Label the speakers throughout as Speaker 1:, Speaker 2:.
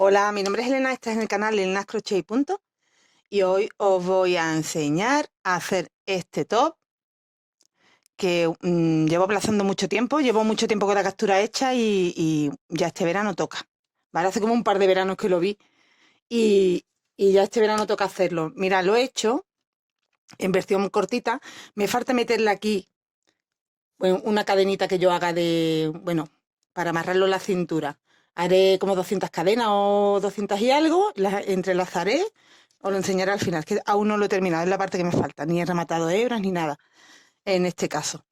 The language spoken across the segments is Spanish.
Speaker 1: Hola, mi nombre es Elena, estás en el canal Elena's Crochet y Punto y hoy os voy a enseñar a hacer este top que llevo aplazando mucho tiempo, llevo mucho tiempo con la captura hecha y ya este verano toca, ¿vale? Hace como un par de veranos que lo vi y, y ya este verano toca hacerlo. Mira, lo he hecho en versión cortita, me falta meterle aquí bueno, una cadenita que yo haga bueno, para amarrarlo en la cintura. Haré como 200 cadenas o 200 y algo, las entrelazaré, os lo enseñaré al final, que aún no lo he terminado, es la parte que me falta, ni he rematado hebras ni nada, en este caso.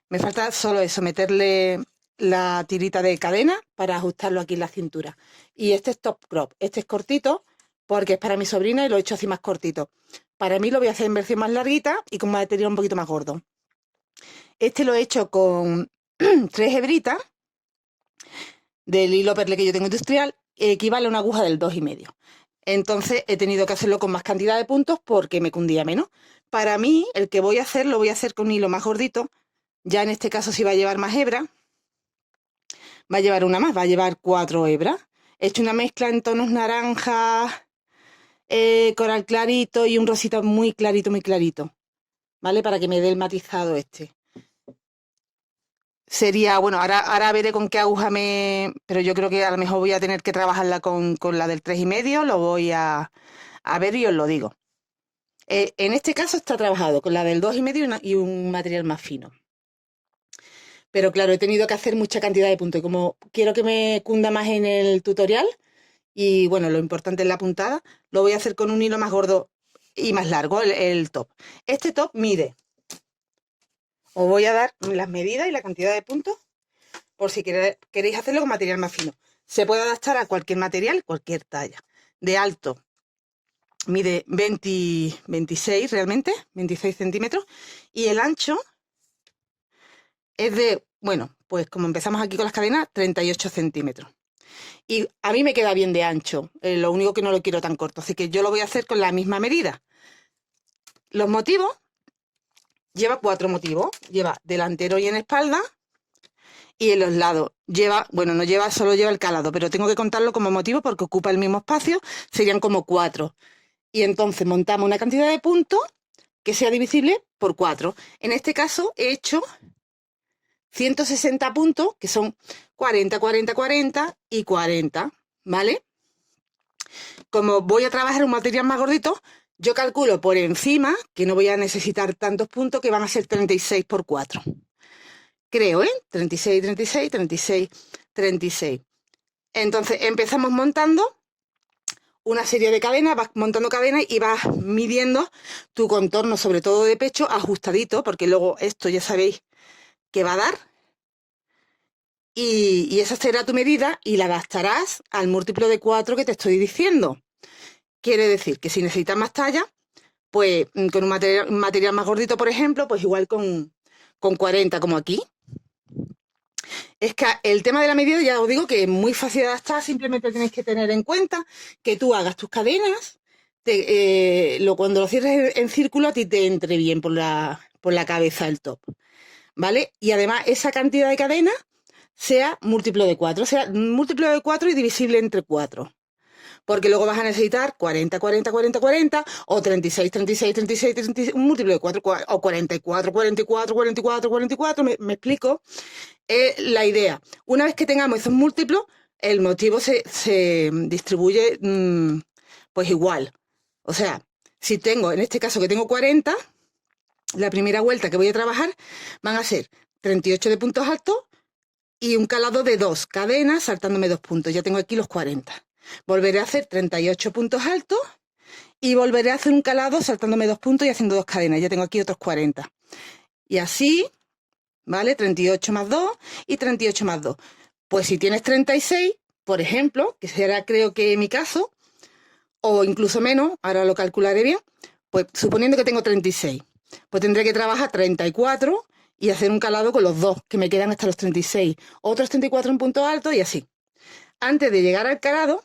Speaker 1: Me falta solo eso, meterle la tirita de cadena para ajustarlo aquí en la cintura. Y este es top crop, este es cortito porque es para mi sobrina y lo he hecho así más cortito. Para mí lo voy a hacer en versión más larguita y con material un poquito más gordo. Este lo he hecho con 3 hebritas del hilo perle que yo tengo industrial, equivale a una aguja del 2,5. Entonces he tenido que hacerlo con más cantidad de puntos porque me cundía menos. Para mí, el que voy a hacer, lo voy a hacer con un hilo más gordito. Ya en este caso, si va a llevar más hebras, va a llevar una más, va a llevar 4 hebras. He hecho una mezcla en tonos naranjas, coral clarito y un rosita muy clarito, ¿vale? Para que me dé el matizado este. Sería, bueno, ahora veré con qué aguja pero yo creo que a lo mejor voy a tener que trabajarla con la del 3,5, lo voy a ver y os lo digo. En este caso está trabajado con la del 2,5 y un material más fino. Pero claro, he tenido que hacer mucha cantidad de puntos y como quiero que me cunda más en el tutorial y bueno, lo importante es la puntada, lo voy a hacer con un hilo más gordo y más largo, el top. Este top mide, os voy a dar las medidas y la cantidad de puntos por si queréis hacerlo con material más fino. Se puede adaptar a cualquier material, cualquier talla. De alto mide 26 realmente, 26 centímetros. Y el ancho es de, bueno, pues como empezamos aquí con las cadenas, 38 centímetros. Y a mí me queda bien de ancho, lo único que no lo quiero tan corto, así que yo lo voy a hacer con la misma medida. Los motivos, lleva 4 motivos, lleva delantero y en espalda, y en los lados lleva, bueno, no lleva, solo lleva el calado, pero tengo que contarlo como motivo porque ocupa el mismo espacio, serían como 4. Y entonces montamos una cantidad de puntos que sea divisible por 4. En este caso he hecho 160 puntos, que son 40, 40, 40 y 40, ¿vale? Como voy a trabajar un material más gordito, yo calculo por encima que no voy a necesitar tantos puntos, que van a ser 36 por 4. Creo, ¿eh? 36, 36, 36, 36. Entonces empezamos montando una serie de cadenas, vas montando cadenas y vas midiendo tu contorno, sobre todo de pecho, ajustadito, porque luego esto ya sabéis que va a dar. Y esa será tu medida y la adaptarás al múltiplo de 4 que te estoy diciendo. Quiere decir que si necesitas más talla, pues con un material más gordito, por ejemplo, pues igual con 40, como aquí. Es que el tema de la medida, ya os digo que es muy fácil de adaptar, simplemente tenéis que tener en cuenta que tú hagas tus cadenas, cuando lo cierres en círculo a ti te entre bien por la cabeza el top, ¿vale? Y además esa cantidad de cadenas sea múltiplo de 4, sea múltiplo de 4 y divisible entre 4. Porque luego vas a necesitar 40, 40, 40, 40, o 36, 36, 36, 36, un múltiplo de 4, o 44, 44, 44, 44, me explico. La idea. Una vez que tengamos esos múltiplos, el motivo se distribuye pues igual. O sea, si tengo, en este caso que tengo 40, la primera vuelta que voy a trabajar van a ser 38 de puntos altos y un calado de 2 cadenas saltándome 2 puntos. Ya tengo aquí los 40. Volveré a hacer 38 puntos altos y volveré a hacer un calado saltándome 2 puntos y haciendo 2 cadenas. Ya tengo aquí otros 40. Y así, ¿vale? 38 más 2 y 38 más 2. Pues si tienes 36, por ejemplo, que será creo que mi caso, o incluso menos, ahora lo calcularé bien, pues suponiendo que tengo 36, pues tendré que trabajar 34 y hacer un calado con los 2, que me quedan hasta los 36, otros 34 en punto alto y así. Antes de llegar al calado,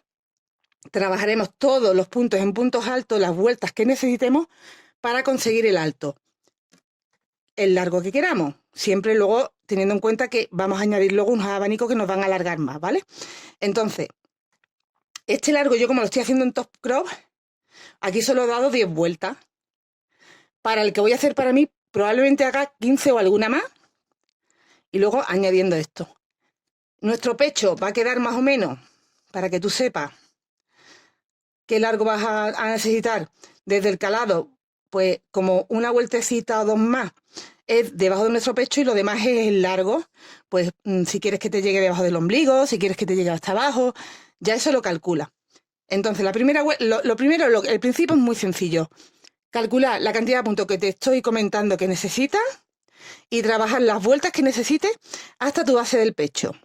Speaker 1: trabajaremos todos los puntos en puntos altos, las vueltas que necesitemos para conseguir el alto, el largo que queramos. Siempre luego teniendo en cuenta que vamos a añadir luego unos abanicos que nos van a alargar más, ¿vale? Entonces, Este largo, yo como lo estoy haciendo en top crop, aquí solo he dado 10 vueltas. Para el que voy a hacer para mí, probablemente haga 15 o alguna más. Y luego añadiendo esto. Nuestro pecho va a quedar más o menos, para que tú sepas qué largo vas a necesitar desde el calado, pues como una vueltecita o dos más es debajo de nuestro pecho y lo demás es el largo. Pues si quieres que te llegue debajo del ombligo, si quieres que te llegue hasta abajo, ya eso lo calcula. Entonces, el principio es muy sencillo. Calcular la cantidad de puntos que te estoy comentando que necesitas y trabajar las vueltas que necesites hasta tu base del pecho.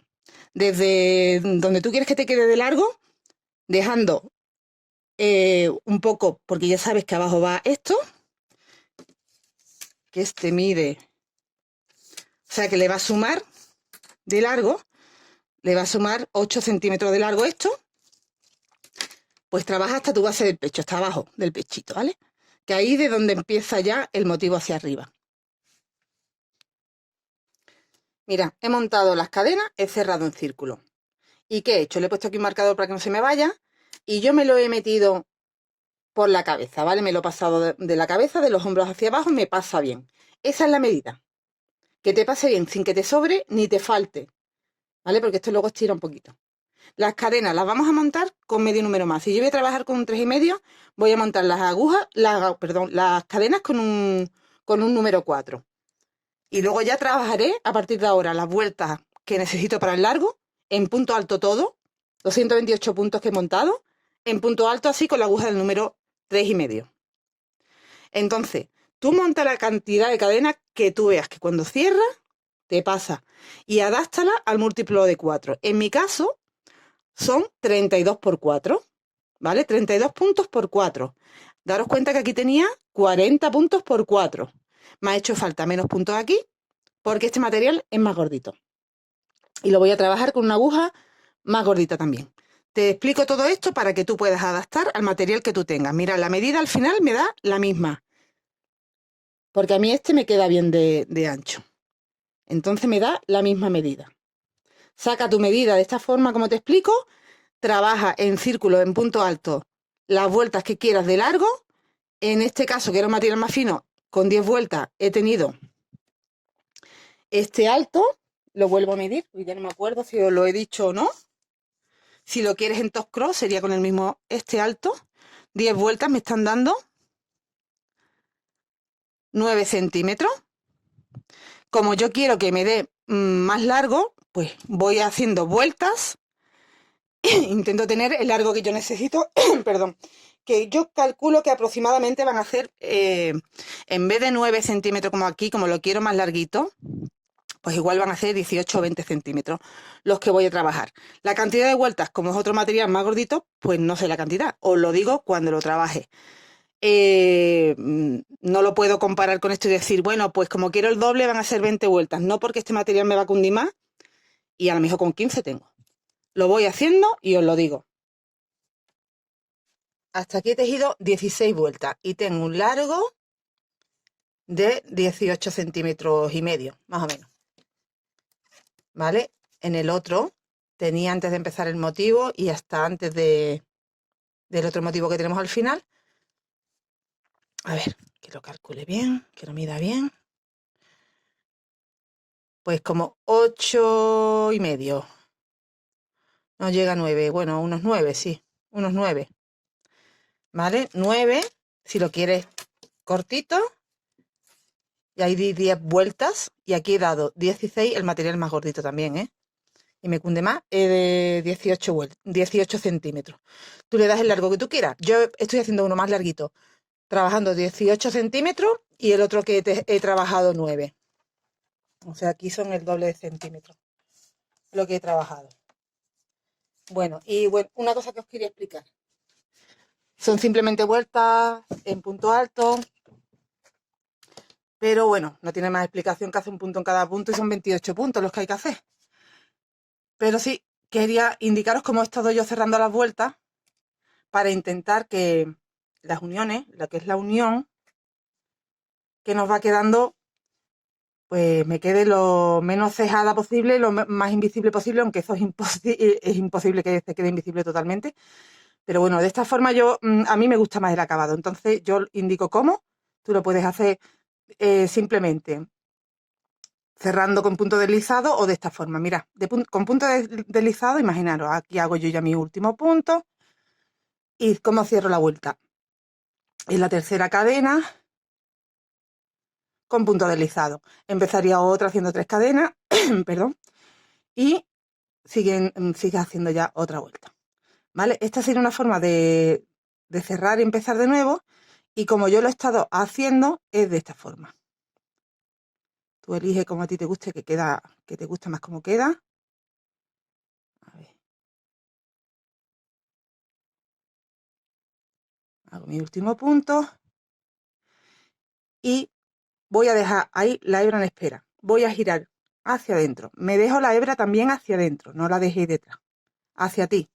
Speaker 1: Desde donde tú quieres que te quede de largo, dejando un poco, porque ya sabes que abajo va esto, que este mide, o sea que le va a sumar de largo, le va a sumar 8 centímetros de largo esto, pues trabaja hasta tu base del pecho, hasta abajo del pechito, ¿vale? Que ahí de donde empieza ya el motivo hacia arriba. Mira, he montado las cadenas, he cerrado en círculo. ¿Y qué he hecho? Le he puesto aquí un marcador para que no se me vaya y yo me lo he metido por la cabeza, ¿vale? Me lo he pasado de la cabeza, de los hombros hacia abajo, me pasa bien. Esa es la medida. Que te pase bien, sin que te sobre ni te falte, ¿vale? Porque esto luego estira un poquito. Las cadenas las vamos a montar con medio número más. Si yo voy a trabajar con un 3,5, voy a montar las las cadenas con un número 4. Y luego ya trabajaré a partir de ahora las vueltas que necesito para el largo, en punto alto todo, los 128 puntos que he montado, en punto alto así con la aguja del número 3,5. Entonces, tú monta la cantidad de cadenas que tú veas que cuando cierras te pasa y adáptala al múltiplo de 4. En mi caso son 32 por 4, ¿vale? 32 puntos por 4. Daros cuenta que aquí tenía 40 puntos por 4. Me ha hecho falta menos puntos aquí porque este material es más gordito. Y lo voy a trabajar con una aguja más gordita también. Te explico todo esto para que tú puedas adaptar al material que tú tengas. Mira, la medida al final me da la misma, porque a mí este me queda bien de ancho. Entonces me da la misma medida. Saca tu medida de esta forma, como te explico, trabaja en círculo, en punto alto, las vueltas que quieras de largo. En este caso, que era un material más fino, con 10 vueltas he tenido este alto. Lo vuelvo a medir, ya no me acuerdo si os lo he dicho o no. Si lo quieres en top cross, sería con el mismo este alto. 10 vueltas me están dando 9 centímetros. Como yo quiero que me dé más largo, pues voy haciendo vueltas. Intento tener el largo que yo necesito, perdón, que yo calculo que aproximadamente van a ser, en vez de 9 centímetros como aquí, como lo quiero más larguito, pues igual van a ser 18 o 20 centímetros los que voy a trabajar. La cantidad de vueltas, como es otro material más gordito, pues no sé la cantidad, os lo digo cuando lo trabaje. No lo puedo comparar con esto y decir, bueno, pues como quiero el doble van a ser 20 vueltas, no, porque este material me va a cundir más y a lo mejor con 15 tengo. Lo voy haciendo y os lo digo. Hasta aquí he tejido 16 vueltas y tengo un largo de 18 centímetros y medio, más o menos. ¿Vale? En el otro tenía, antes de empezar el motivo y hasta antes del otro motivo que tenemos al final. A ver, que lo calcule bien, que lo mida bien. Pues como 8,5. No llega a 9. Bueno, unos 9, sí. Unos 9. ¿Vale? 9, si lo quieres cortito. Y ahí di 10 vueltas. Y aquí he dado 16, el material más gordito también, ¿eh? Y me cunde más, de 18 centímetros. Tú le das el largo que tú quieras. Yo estoy haciendo uno más larguito, trabajando 18 centímetros y el otro que he trabajado 9. O sea, aquí son el doble de centímetros lo que he trabajado. Bueno, una cosa que os quería explicar. Son simplemente vueltas en punto alto, pero bueno, no tiene más explicación que hacer un punto en cada punto y son 28 puntos los que hay que hacer. Pero sí, quería indicaros cómo he estado yo cerrando las vueltas para intentar que las uniones, lo que es la unión, que nos va quedando, pues me quede lo menos cejada posible, lo más invisible posible, aunque eso es imposible que se quede invisible totalmente. Pero bueno, de esta forma a mí me gusta más el acabado. Entonces yo indico cómo. Tú lo puedes hacer simplemente cerrando con punto deslizado o de esta forma. Mira, con punto deslizado, imaginaros, aquí hago yo ya mi último punto y cómo cierro la vuelta. En la tercera cadena con punto deslizado. Empezaría otra haciendo 3 cadenas, perdón, y sigue haciendo ya otra vuelta. ¿Vale? Esta sería una forma de cerrar y empezar de nuevo, y como yo lo he estado haciendo, es de esta forma. Tú eliges como a ti te guste, que te gusta más como queda. A ver. Hago mi último punto y voy a dejar ahí la hebra en espera. Voy a girar hacia adentro. Me dejo la hebra también hacia adentro, no la dejéis detrás. Hacia ti,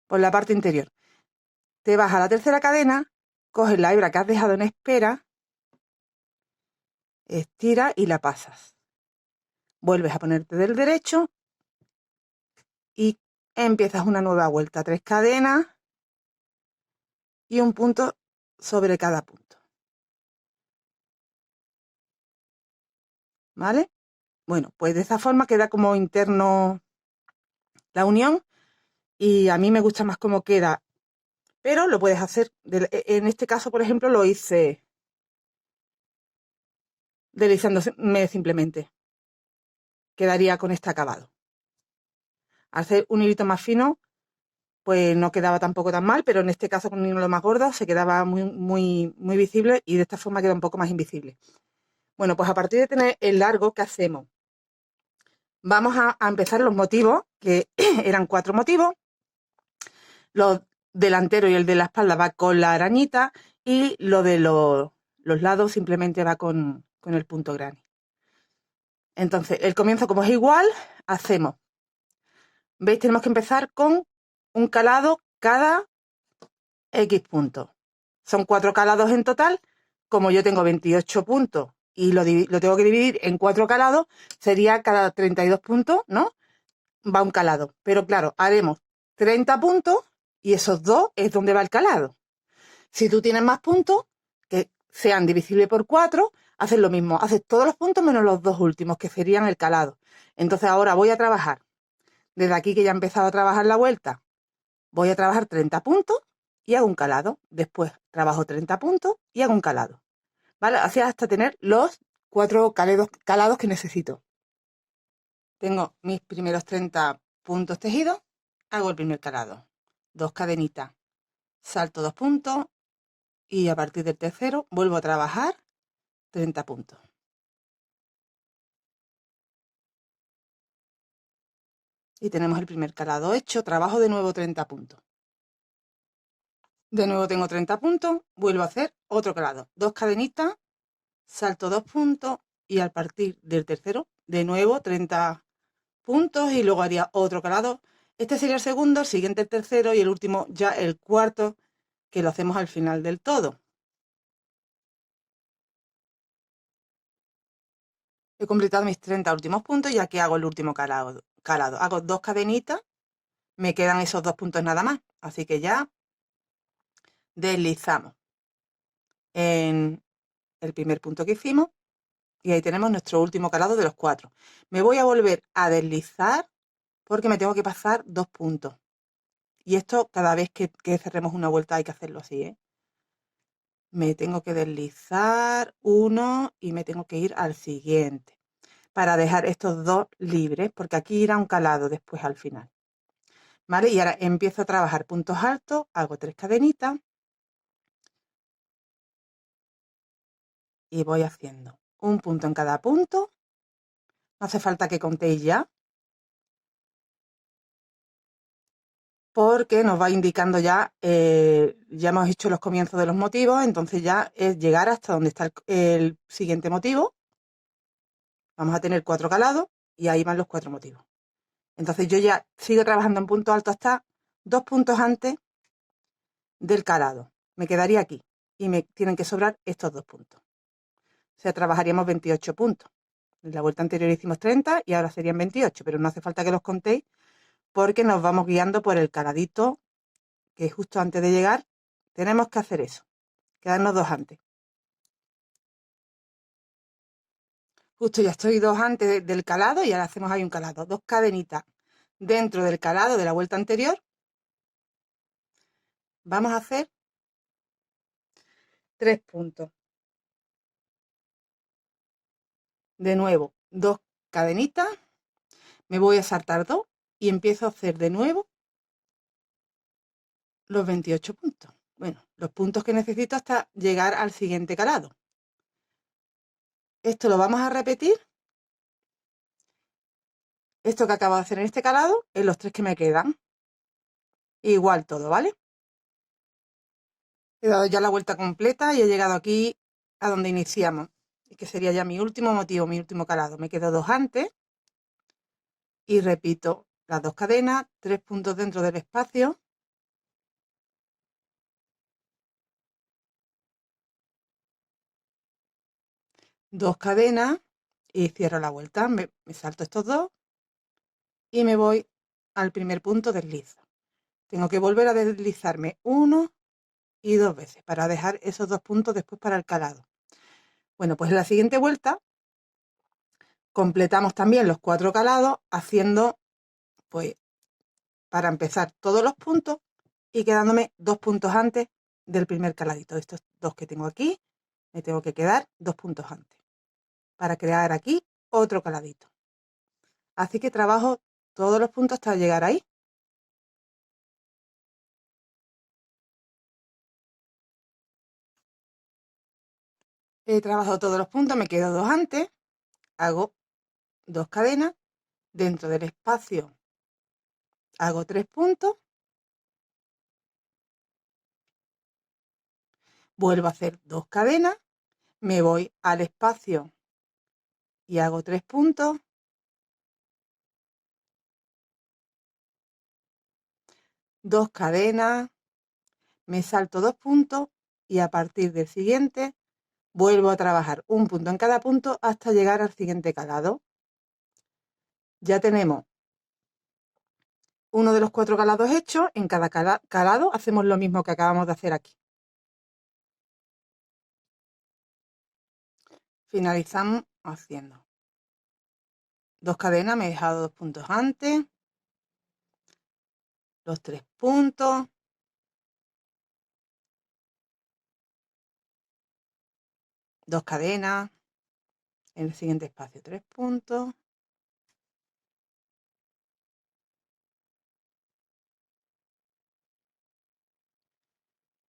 Speaker 1: por la parte interior. Te vas a la tercera cadena, coges la hebra que has dejado en espera, estira y la pasas. Vuelves a ponerte del derecho y empiezas una nueva vuelta. 3 cadenas y un punto sobre cada punto. ¿Vale? Bueno, pues de esa forma queda como interno la unión, y a mí me gusta más cómo queda, pero lo puedes hacer. En este caso, por ejemplo, lo hice deslizándome simplemente. Quedaría con este acabado. Al hacer un hilito más fino, pues no quedaba tampoco tan mal, pero en este caso con un hilo más gordo se quedaba muy, muy, muy visible, y de esta forma queda un poco más invisible. Bueno, pues a partir de tener el largo, ¿qué hacemos? Vamos a empezar los motivos, que eran 4 motivos. Los delanteros y el de la espalda va con la arañita, y lo de los lados simplemente va con el punto granny. Entonces, el comienzo, como es igual, hacemos, ¿veis? Tenemos que empezar con un calado cada X puntos. Son 4 calados en total. Como yo tengo 28 puntos y lo tengo que dividir en 4 calados, sería cada 32 puntos, ¿no? Va un calado. Pero claro, haremos 30 puntos y esos 2 es donde va el calado. Si tú tienes más puntos, que sean divisibles por 4, haces lo mismo. Haces todos los puntos menos los 2 últimos, que serían el calado. Entonces ahora voy a trabajar. Desde aquí, que ya he empezado a trabajar la vuelta, voy a trabajar 30 puntos y hago un calado. Después trabajo 30 puntos y hago un calado. ¿Vale? Así hasta tener los 4 calados que necesito. Tengo mis primeros 30 puntos tejidos. Hago el primer calado. 2 cadenitas. Salto 2 puntos. Y a partir del tercero vuelvo a trabajar 30 puntos. Y tenemos el primer calado hecho. Trabajo de nuevo 30 puntos. De nuevo tengo 30 puntos. Vuelvo a hacer otro calado. 2 cadenitas. Salto 2 puntos. Y al partir del tercero, de nuevo 30 puntos. Y luego haría otro calado. Este sería el segundo, el siguiente el tercero y el último ya el cuarto, que lo hacemos al final del todo. He completado mis 30 últimos puntos y aquí hago el último calado. Hago 2 cadenitas. Me quedan esos 2 puntos nada más. Así que ya deslizamos en el primer punto que hicimos y ahí tenemos nuestro último calado de los 4. Me voy a volver a deslizar porque me tengo que pasar 2 puntos. Y esto cada vez que cerremos una vuelta hay que hacerlo así, ¿eh? Me tengo que deslizar uno y me tengo que ir al siguiente para dejar estos 2 libres, porque aquí irá un calado después al final. ¿Vale? Y ahora empiezo a trabajar puntos altos, hago 3 cadenitas y voy haciendo un punto en cada punto. No hace falta que contéis ya, porque nos va indicando ya, ya hemos hecho los comienzos de los motivos, entonces ya es llegar hasta donde está el siguiente motivo. Vamos a tener 4 calados y ahí van los 4 motivos. Entonces yo ya sigo trabajando en punto alto hasta 2 puntos antes del calado. Me quedaría aquí y me tienen que sobrar estos 2 puntos. O sea, trabajaríamos 28 puntos. En la vuelta anterior hicimos 30 y ahora serían 28, pero no hace falta que los contéis porque nos vamos guiando por el caladito que justo antes de llegar tenemos que hacer eso, quedarnos 2 antes. Justo ya estoy 2 antes del calado y ahora hacemos ahí un calado, 2 cadenitas dentro del calado de la vuelta anterior. Vamos a hacer 3 puntos. De nuevo, 2 cadenitas, me voy a saltar 2 y empiezo a hacer de nuevo los 28 puntos. Bueno, los puntos que necesito hasta llegar al siguiente calado. Esto lo vamos a repetir. Esto que acabo de hacer en este calado, en los 3 que me quedan. Igual todo, ¿vale? He dado ya la vuelta completa y he llegado aquí a donde iniciamos, que sería ya mi último motivo, mi último calado. Me quedo 2 antes y repito las 2 cadenas, 3 puntos dentro del espacio, 2 cadenas y cierro la vuelta. Me salto estos 2 y me voy al primer punto deslizo. Tengo que volver a deslizarme 1 y 2 veces para dejar esos 2 puntos después para el calado. Bueno, pues en la siguiente vuelta completamos también los 4 calados haciendo, pues, para empezar todos los puntos y quedándome 2 puntos antes del primer caladito. Estos 2 que tengo aquí, me tengo que quedar 2 puntos antes para crear aquí otro caladito. Así que trabajo todos los puntos hasta llegar ahí. He trabajado todos los puntos, me quedo 2 antes, hago 2 cadenas, dentro del espacio hago 3 puntos, vuelvo a hacer 2 cadenas, me voy al espacio y hago 3 puntos, 2 cadenas, me salto 2 puntos y a partir del siguiente vuelvo a trabajar un punto en cada punto hasta llegar al siguiente calado. Ya tenemos uno de los 4 calados hechos. En cada calado hacemos lo mismo que acabamos de hacer aquí. Finalizamos haciendo 2 cadenas, me he dejado 2 puntos antes, los 3 puntos, 2 cadenas, en el siguiente espacio 3 puntos,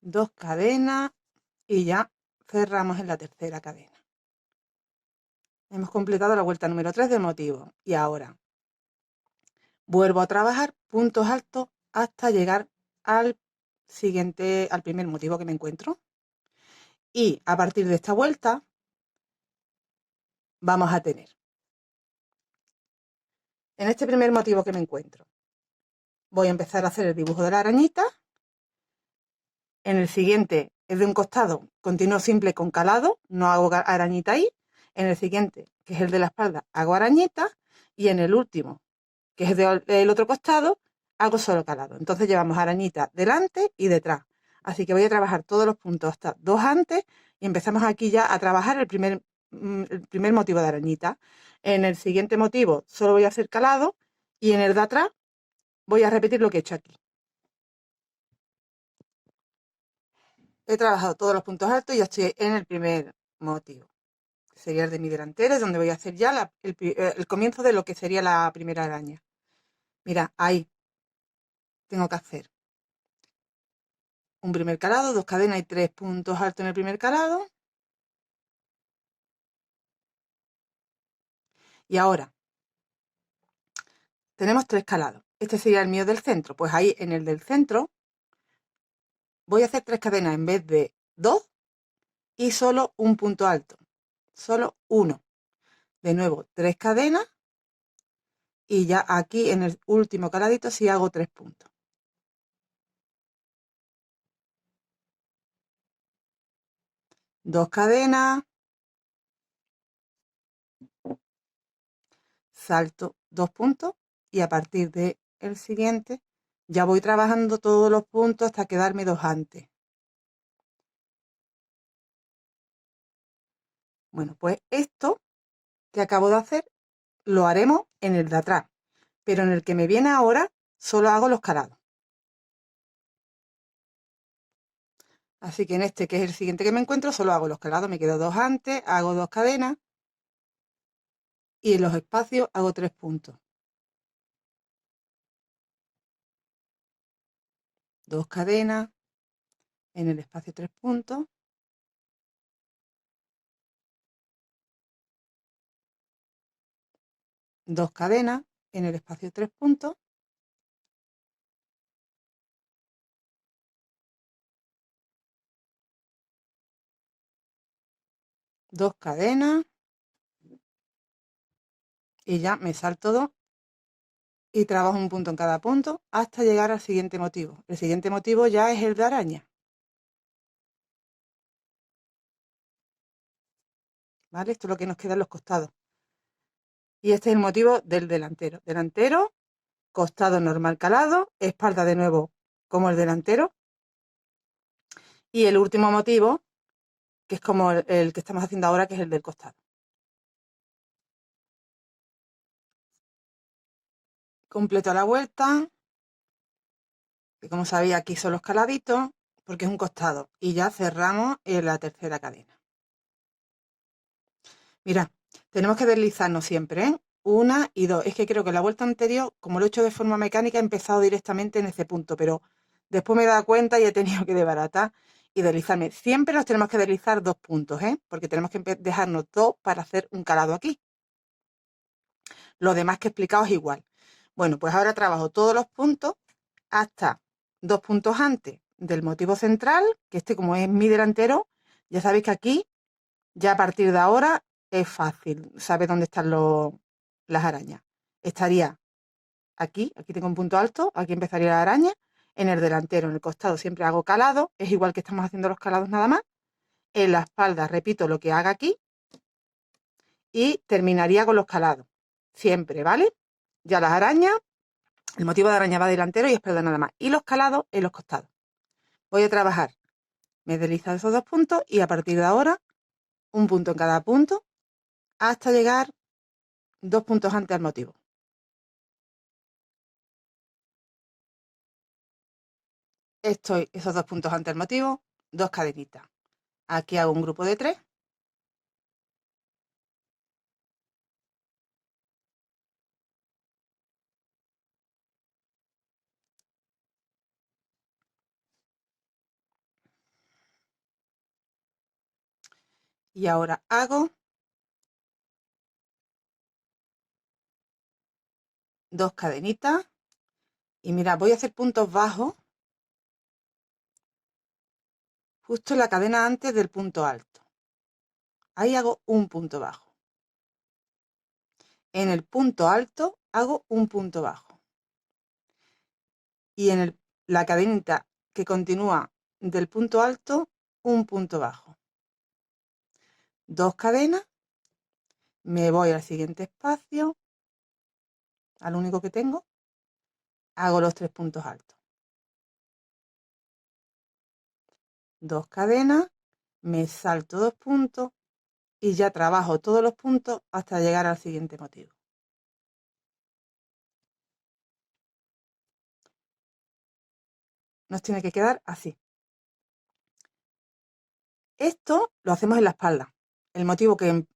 Speaker 1: 2 cadenas y ya cerramos en la tercera cadena. Hemos completado la vuelta número 3 del motivo y ahora vuelvo a trabajar puntos altos hasta llegar al siguiente, al primer motivo que me encuentro. Y a partir de esta vuelta vamos a tener, en este primer motivo que me encuentro, voy a empezar a hacer el dibujo de la arañita. En el siguiente es de un costado, continúo simple con calado, no hago arañita ahí. En el siguiente, que es el de la espalda, hago arañita. Y en el último, que es del otro costado, hago solo calado. Entonces llevamos arañita delante y detrás. Así que voy a trabajar todos los puntos hasta 2 antes y empezamos aquí ya a trabajar el primer motivo de arañita. En el siguiente motivo solo voy a hacer calado y en el de atrás voy a repetir lo que he hecho aquí. He trabajado todos los puntos altos y ya estoy en el primer motivo. Sería el de mi delantera, es donde voy a hacer ya el comienzo de lo que sería la primera araña. Mira, ahí tengo que hacer un primer calado, 2 cadenas y 3 puntos altos en el primer calado. Y ahora tenemos 3 calados. Este sería el mío del centro. Pues ahí en el del centro voy a hacer 3 cadenas en vez de 2 y solo un punto alto. Solo uno. De nuevo, 3 cadenas y ya aquí en el último caladito sí hago 3 puntos. 2 cadenas, salto 2 puntos y a partir del siguiente Ya voy trabajando todos los puntos hasta quedarme 2 antes. Bueno, pues esto que acabo de hacer lo haremos en el de atrás, pero en el que me viene ahora solo hago los calados. Así que en este, que es el siguiente que me encuentro, solo hago los calados, me quedo 2 antes, hago 2 cadenas y en los espacios hago 3 puntos. 2 cadenas, en el espacio 3 puntos, 2 cadenas, en el espacio 3 puntos, 2 cadenas y ya me salto 2 y trabajo un punto en cada punto hasta llegar al siguiente motivo. El siguiente motivo ya es el de araña. ¿Vale? Esto es lo que nos queda en los costados. Y este es el motivo del delantero. Delantero, costado normal calado, espalda de nuevo como el delantero. Y el último motivo, que es como el que estamos haciendo ahora, que es el del costado. Completo la vuelta, que como sabéis aquí son los caladitos, porque es un costado. Y ya cerramos en la tercera cadena. Mira, tenemos que deslizarnos siempre, ¿eh? 1 y 2. Es que creo que la vuelta anterior, como lo he hecho de forma mecánica, he empezado directamente en ese punto, pero después me he dado cuenta y he tenido que desbaratar y deslizarme. Siempre nos tenemos que deslizar 2 puntos, ¿eh? Porque tenemos que dejarnos 2 para hacer un calado aquí. Lo demás que he explicado es igual. Bueno, pues ahora trabajo todos los puntos hasta 2 puntos antes del motivo central, que este como es mi delantero, ya sabéis que aquí, ya a partir de ahora, es fácil, sabes dónde están las arañas. Estaría aquí tengo un punto alto, aquí empezaría la araña, en el delantero, en el costado siempre hago calado, es igual que estamos haciendo los calados nada más. En la espalda repito lo que haga aquí y terminaría con los calados, siempre, ¿vale? Ya las arañas, el motivo de araña va delantero y espalda nada más. Y los calados en los costados. Voy a trabajar, me deslizo esos 2 puntos y a partir de ahora, un punto en cada punto, hasta llegar 2 puntos antes al motivo. Estoy esos 2 puntos antes del motivo, 2 cadenitas. Aquí hago un grupo de 3. Y ahora hago 2 cadenitas. Y mira, voy a hacer puntos bajos justo en la cadena antes del punto alto. Ahí hago un punto bajo. En el punto alto hago un punto bajo. Y en la cadenita que continúa del punto alto, un punto bajo. 2 cadenas, me voy al siguiente espacio, al único que tengo, hago los 3 puntos altos. 2 cadenas, me salto 2 puntos y ya trabajo todos los puntos hasta llegar al siguiente motivo. Nos tiene que quedar así. Esto lo hacemos en la espalda. El motivo que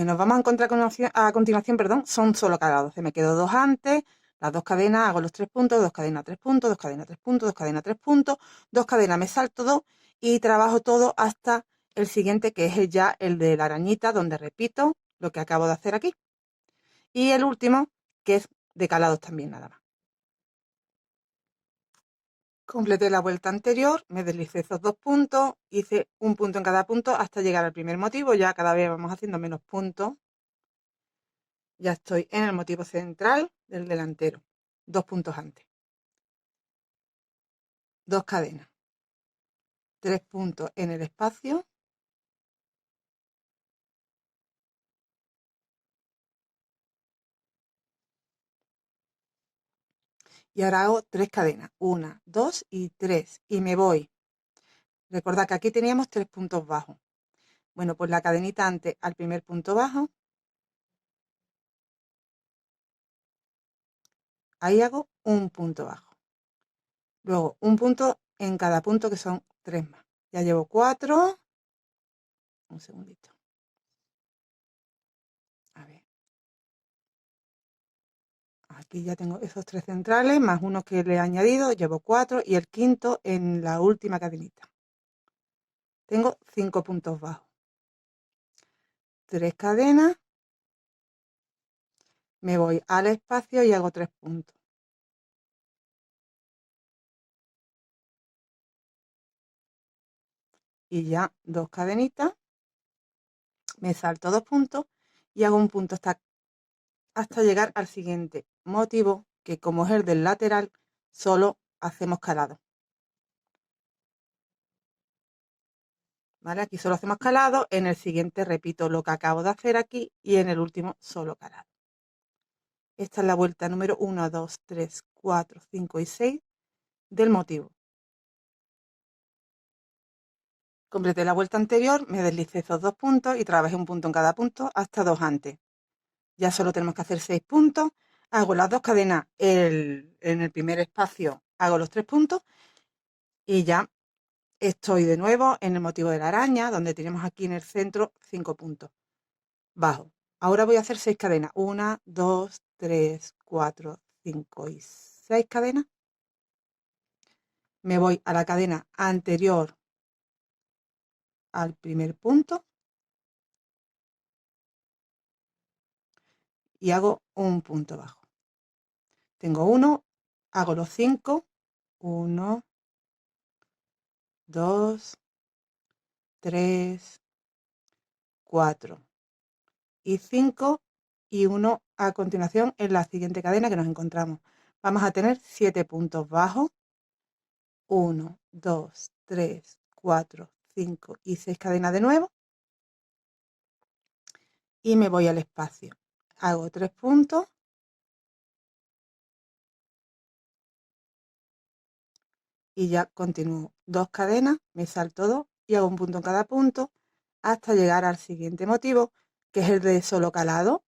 Speaker 1: nos vamos a encontrar a continuación, perdón, son solo calados. Me quedo 2 antes, las 2 cadenas, hago los 3 puntos, 2 cadenas, 3 puntos, 2 cadenas, 3 puntos, 2 cadenas, 3 puntos, 2 cadenas, me salto 2 y trabajo todo hasta el siguiente, que es ya el de la arañita, donde repito lo que acabo de hacer aquí. Y el último, que es de calados también, nada más. Completé la vuelta anterior, me deslicé esos 2 puntos, hice un punto en cada punto hasta llegar al primer motivo. Ya cada vez vamos haciendo menos puntos. Ya estoy en el motivo central del delantero. 2 puntos antes. 2 cadenas. 3 puntos en el espacio. Y ahora hago 3 cadenas, 1, 2 y 3, y me voy. Recordad que aquí teníamos 3 puntos bajos. Bueno, pues la cadenita antes al primer punto bajo, ahí hago un punto bajo. Luego un punto en cada punto, que son 3 más. Ya llevo 4. Un segundito. A ver. Aquí ya tengo esos 3 centrales, más uno que le he añadido, llevo 4, y el quinto en la última cadenita. Tengo 5 puntos bajos. 3 cadenas, me voy al espacio y hago 3 puntos. Y ya 2 cadenitas, me salto 2 puntos y hago un punto hasta llegar al siguiente motivo, que como es el del lateral, solo hacemos calado. ¿Vale? Aquí solo hacemos calado, en el siguiente repito lo que acabo de hacer aquí y en el último solo calado. Esta es la vuelta número 1, 2, 3, 4, 5 y 6 del motivo. Completé la vuelta anterior, me deslicé esos 2 puntos y trabajé un punto en cada punto hasta 2 antes. Ya solo tenemos que hacer 6 puntos. Hago las 2 cadenas en el primer espacio, hago los 3 puntos y ya estoy de nuevo en el motivo de la araña, donde tenemos aquí en el centro 5 puntos. Bajo. Ahora voy a hacer 6 cadenas. 1, 2, 3, 4, 5 y 6 cadenas. Me voy a la cadena anterior al primer punto y hago un punto bajo. Tengo 1, hago los 5. 1, 2, 3, 4 y 5 y 1 a continuación en la siguiente cadena que nos encontramos. Vamos a tener 7 puntos bajos. 1, 2, 3, 4, 5 y 6 cadenas de nuevo. Y me voy al espacio. Hago 3 puntos. Y ya continúo. 2 cadenas, me salto 2 y hago un punto en cada punto hasta llegar al siguiente motivo, que es el de solo calado.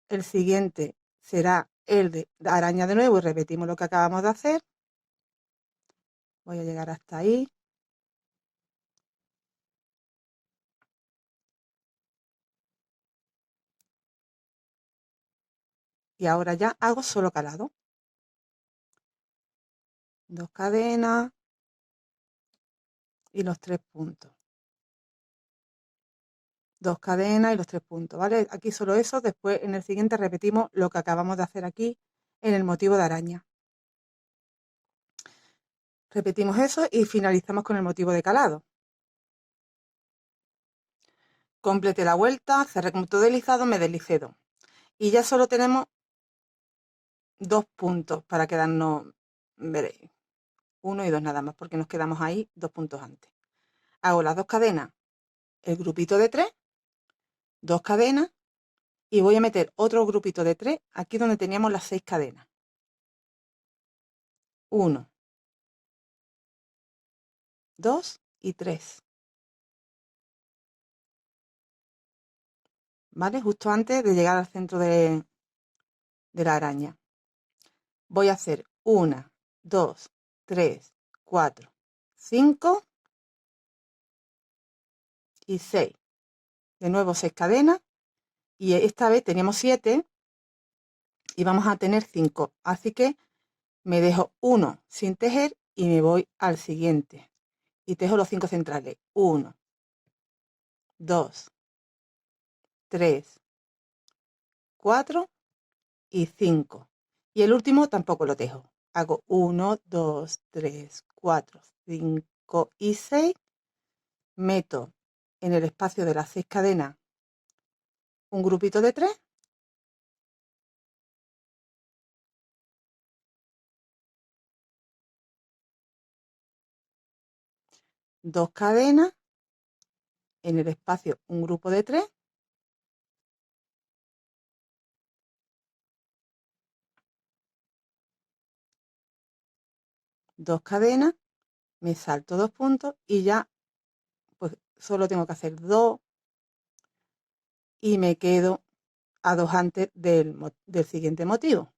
Speaker 1: El siguiente será el de araña de nuevo y repetimos lo que acabamos de hacer. Voy a llegar hasta ahí. Y ahora ya hago solo calado. 2 cadenas y los 3 puntos. 2 cadenas y los 3 puntos, ¿vale? Aquí solo eso. Después en el siguiente repetimos lo que acabamos de hacer aquí en el motivo de araña. Repetimos eso y finalizamos con el motivo de calado. Completé la vuelta, cerré con todo deslizado, me deslicé 2. Y ya solo tenemos 2 puntos para quedarnos, veréis, 1 y 2 nada más, porque nos quedamos ahí 2 puntos antes. Hago las 2 cadenas, el grupito de 3, 2 cadenas, y voy a meter otro grupito de 3 aquí donde teníamos las 6 cadenas. 1, 2 y 3. ¿Vale? Justo antes de llegar al centro de la araña. Voy a hacer 1, 2, 3, 4, 5 y 6. De nuevo 6 cadenas. Y esta vez teníamos 7 y vamos a tener 5. Así que me dejo uno sin tejer y me voy al siguiente. Y tejo los 5 centrales. 1, 2, 3, 4 y 5. Y el último tampoco lo tejo. Hago 1, 2, 3, 4, 5 y 6. Meto en el espacio de las 6 cadenas un grupito de 3. 2 cadenas. En el espacio un grupo de 3. 2 cadenas, me salto 2 puntos y ya pues solo tengo que hacer 2 y me quedo a 2 antes del siguiente motivo.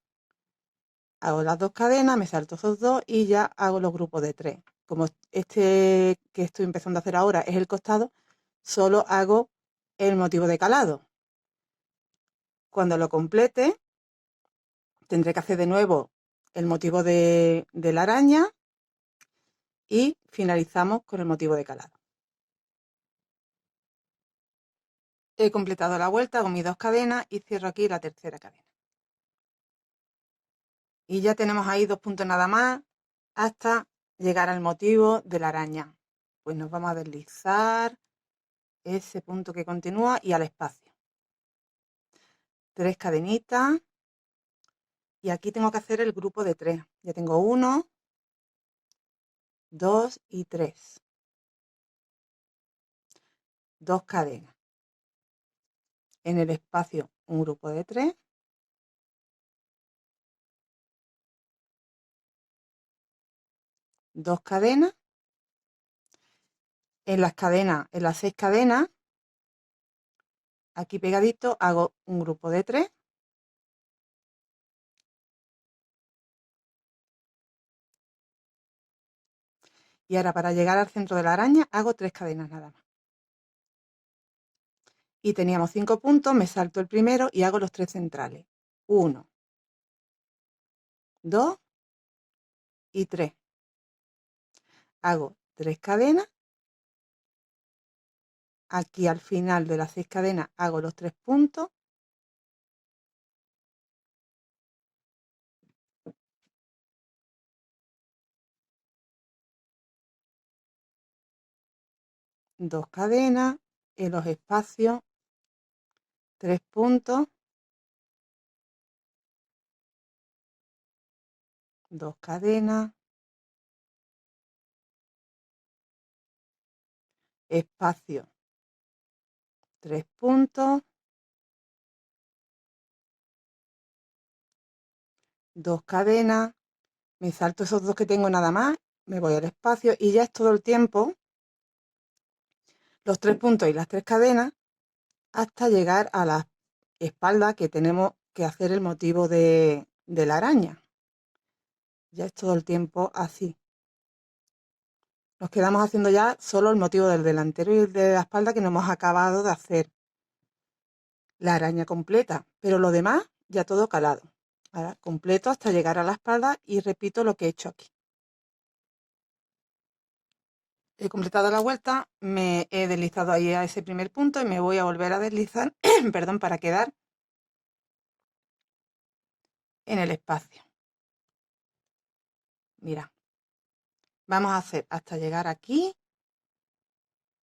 Speaker 1: Hago las 2 cadenas, me salto esos 2 y ya hago los grupos de 3. Como este que estoy empezando a hacer ahora es el costado, solo hago el motivo de calado. Cuando lo complete, tendré que hacer de nuevo el motivo de la araña y finalizamos con el motivo de calado. He completado la vuelta con mis 2 cadenas y cierro aquí la tercera cadena. Y ya tenemos ahí 2 puntos nada más hasta llegar al motivo de la araña. Pues nos vamos a deslizar ese punto que continúa y al espacio. 3 cadenitas y aquí tengo que hacer el grupo de 3. Ya tengo 1, 2 y 3. 2 cadenas. En el espacio un grupo de 3. 2 cadenas. En las 6 cadenas, aquí pegadito hago un grupo de 3. Y ahora para llegar al centro de la araña hago 3 cadenas nada más. Y teníamos 5 puntos, me salto el primero y hago los 3 centrales. 1, 2 y 3. Hago 3 cadenas. Aquí al final de las 6 cadenas hago los 3 puntos. Dos cadenas, en los espacios, 3 puntos, 2 cadenas, espacio, 3 puntos, 2 cadenas, me salto esos 2 que tengo nada más, me voy al espacio y ya es todo el tiempo, los 3 puntos y las 3 cadenas, hasta llegar a la espalda que tenemos que hacer el motivo de la araña. Ya es todo el tiempo así. Nos quedamos haciendo ya solo el motivo del delantero y el de la espalda que no hemos acabado de hacer la araña completa, pero lo demás ya todo calado. Ahora completo hasta llegar a la espalda y repito lo que he hecho aquí. He completado la vuelta, me he deslizado ahí a ese primer punto y me voy a volver a deslizar, perdón, para quedar en el espacio. Mira, vamos a hacer hasta llegar aquí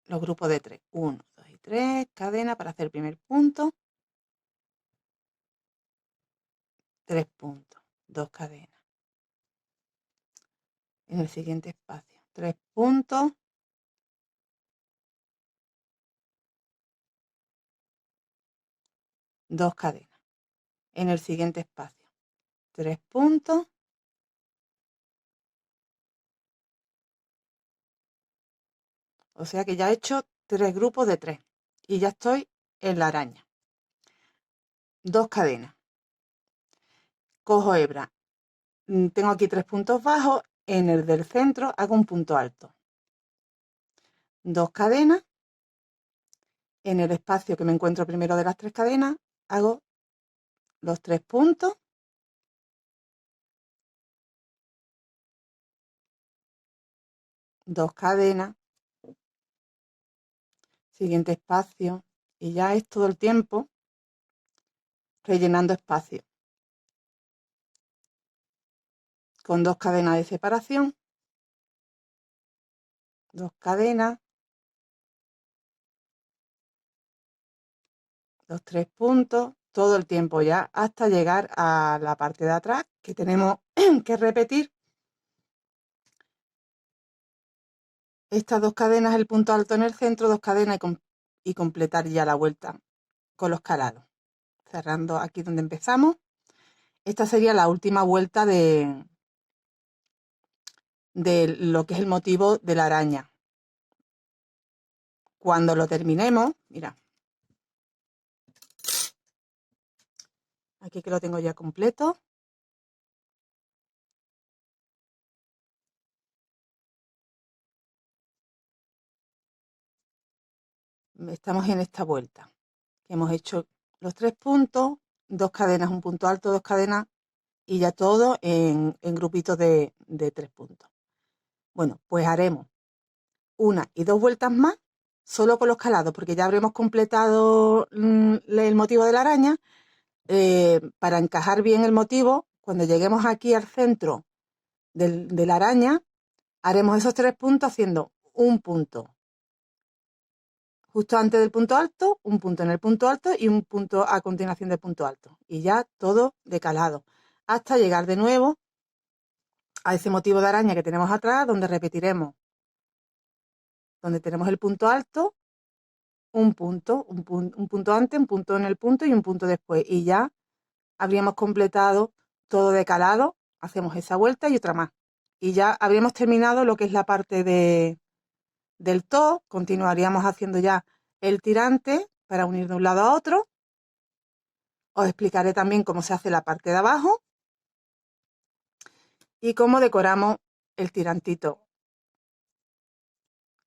Speaker 1: los grupos de 3. 1, 2 y 3, cadena para hacer el primer punto. 3 puntos, 2 cadenas. En el siguiente espacio, 3 puntos, 2 cadenas. En el siguiente espacio, 3 puntos, o sea que ya he hecho 3 grupos de 3 y ya estoy en la araña. 2 cadenas. Cojo hebra. Tengo aquí 3 puntos bajos. En el del centro hago un punto alto. 2 cadenas. En el espacio que me encuentro primero de las 3 cadenas hago los 3 puntos. 2 cadenas. Siguiente espacio. Y ya es todo el tiempo rellenando espacio. Con 2 cadenas de separación. 2 cadenas. Los 3 puntos, todo el tiempo ya hasta llegar a la parte de atrás que tenemos que repetir estas 2 cadenas, el punto alto en el centro, 2 cadenas y completar ya la vuelta con los calados, cerrando aquí donde empezamos. Esta sería la última vuelta de de lo que es el motivo de la araña. Cuando lo terminemos, mira, aquí que lo tengo ya completo. Estamos en esta vuelta, que hemos hecho los 3 puntos, 2 cadenas, un punto alto, 2 cadenas, y ya todo en grupitos de 3 puntos. Bueno, pues haremos una y 2 vueltas más, solo con los calados, porque ya habremos completado el motivo de la araña. Para encajar bien el motivo, cuando lleguemos aquí al centro de la araña, haremos esos 3 puntos haciendo un punto justo antes del punto alto, un punto en el punto alto y un punto a continuación del punto alto. Y ya todo de calado, hasta llegar de nuevo a ese motivo de araña que tenemos atrás, donde repetiremos, donde tenemos el punto alto, un punto antes, un punto en el punto y un punto después. Y ya habríamos completado todo de calado, hacemos esa vuelta y otra más. Y ya habríamos terminado lo que es la parte del top, continuaríamos haciendo ya el tirante para unir de un lado a otro. Os explicaré también cómo se hace la parte de abajo y cómo decoramos el tirantito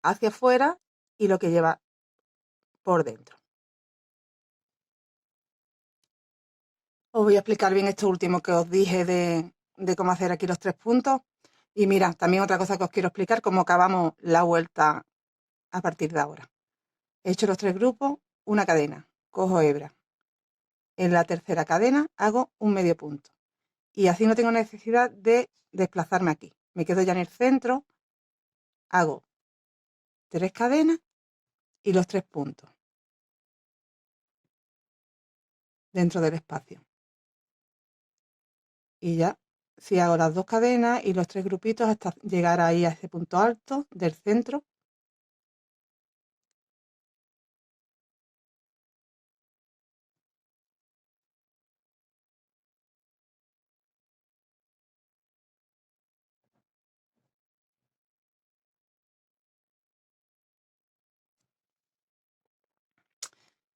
Speaker 1: hacia afuera y lo que lleva por dentro. Os voy a explicar bien esto último que os dije de cómo hacer aquí los 3 puntos. Y mira, también otra cosa que os quiero explicar, cómo acabamos la vuelta a partir de ahora. He hecho los 3 grupos, una cadena, cojo hebra. En la tercera cadena hago un medio punto. Y así no tengo necesidad de desplazarme aquí. Me quedo ya en el centro, hago 3 cadenas y los 3 puntos dentro del espacio. Y ya, si hago las 2 cadenas y los 3 grupitos hasta llegar ahí a ese punto alto del centro.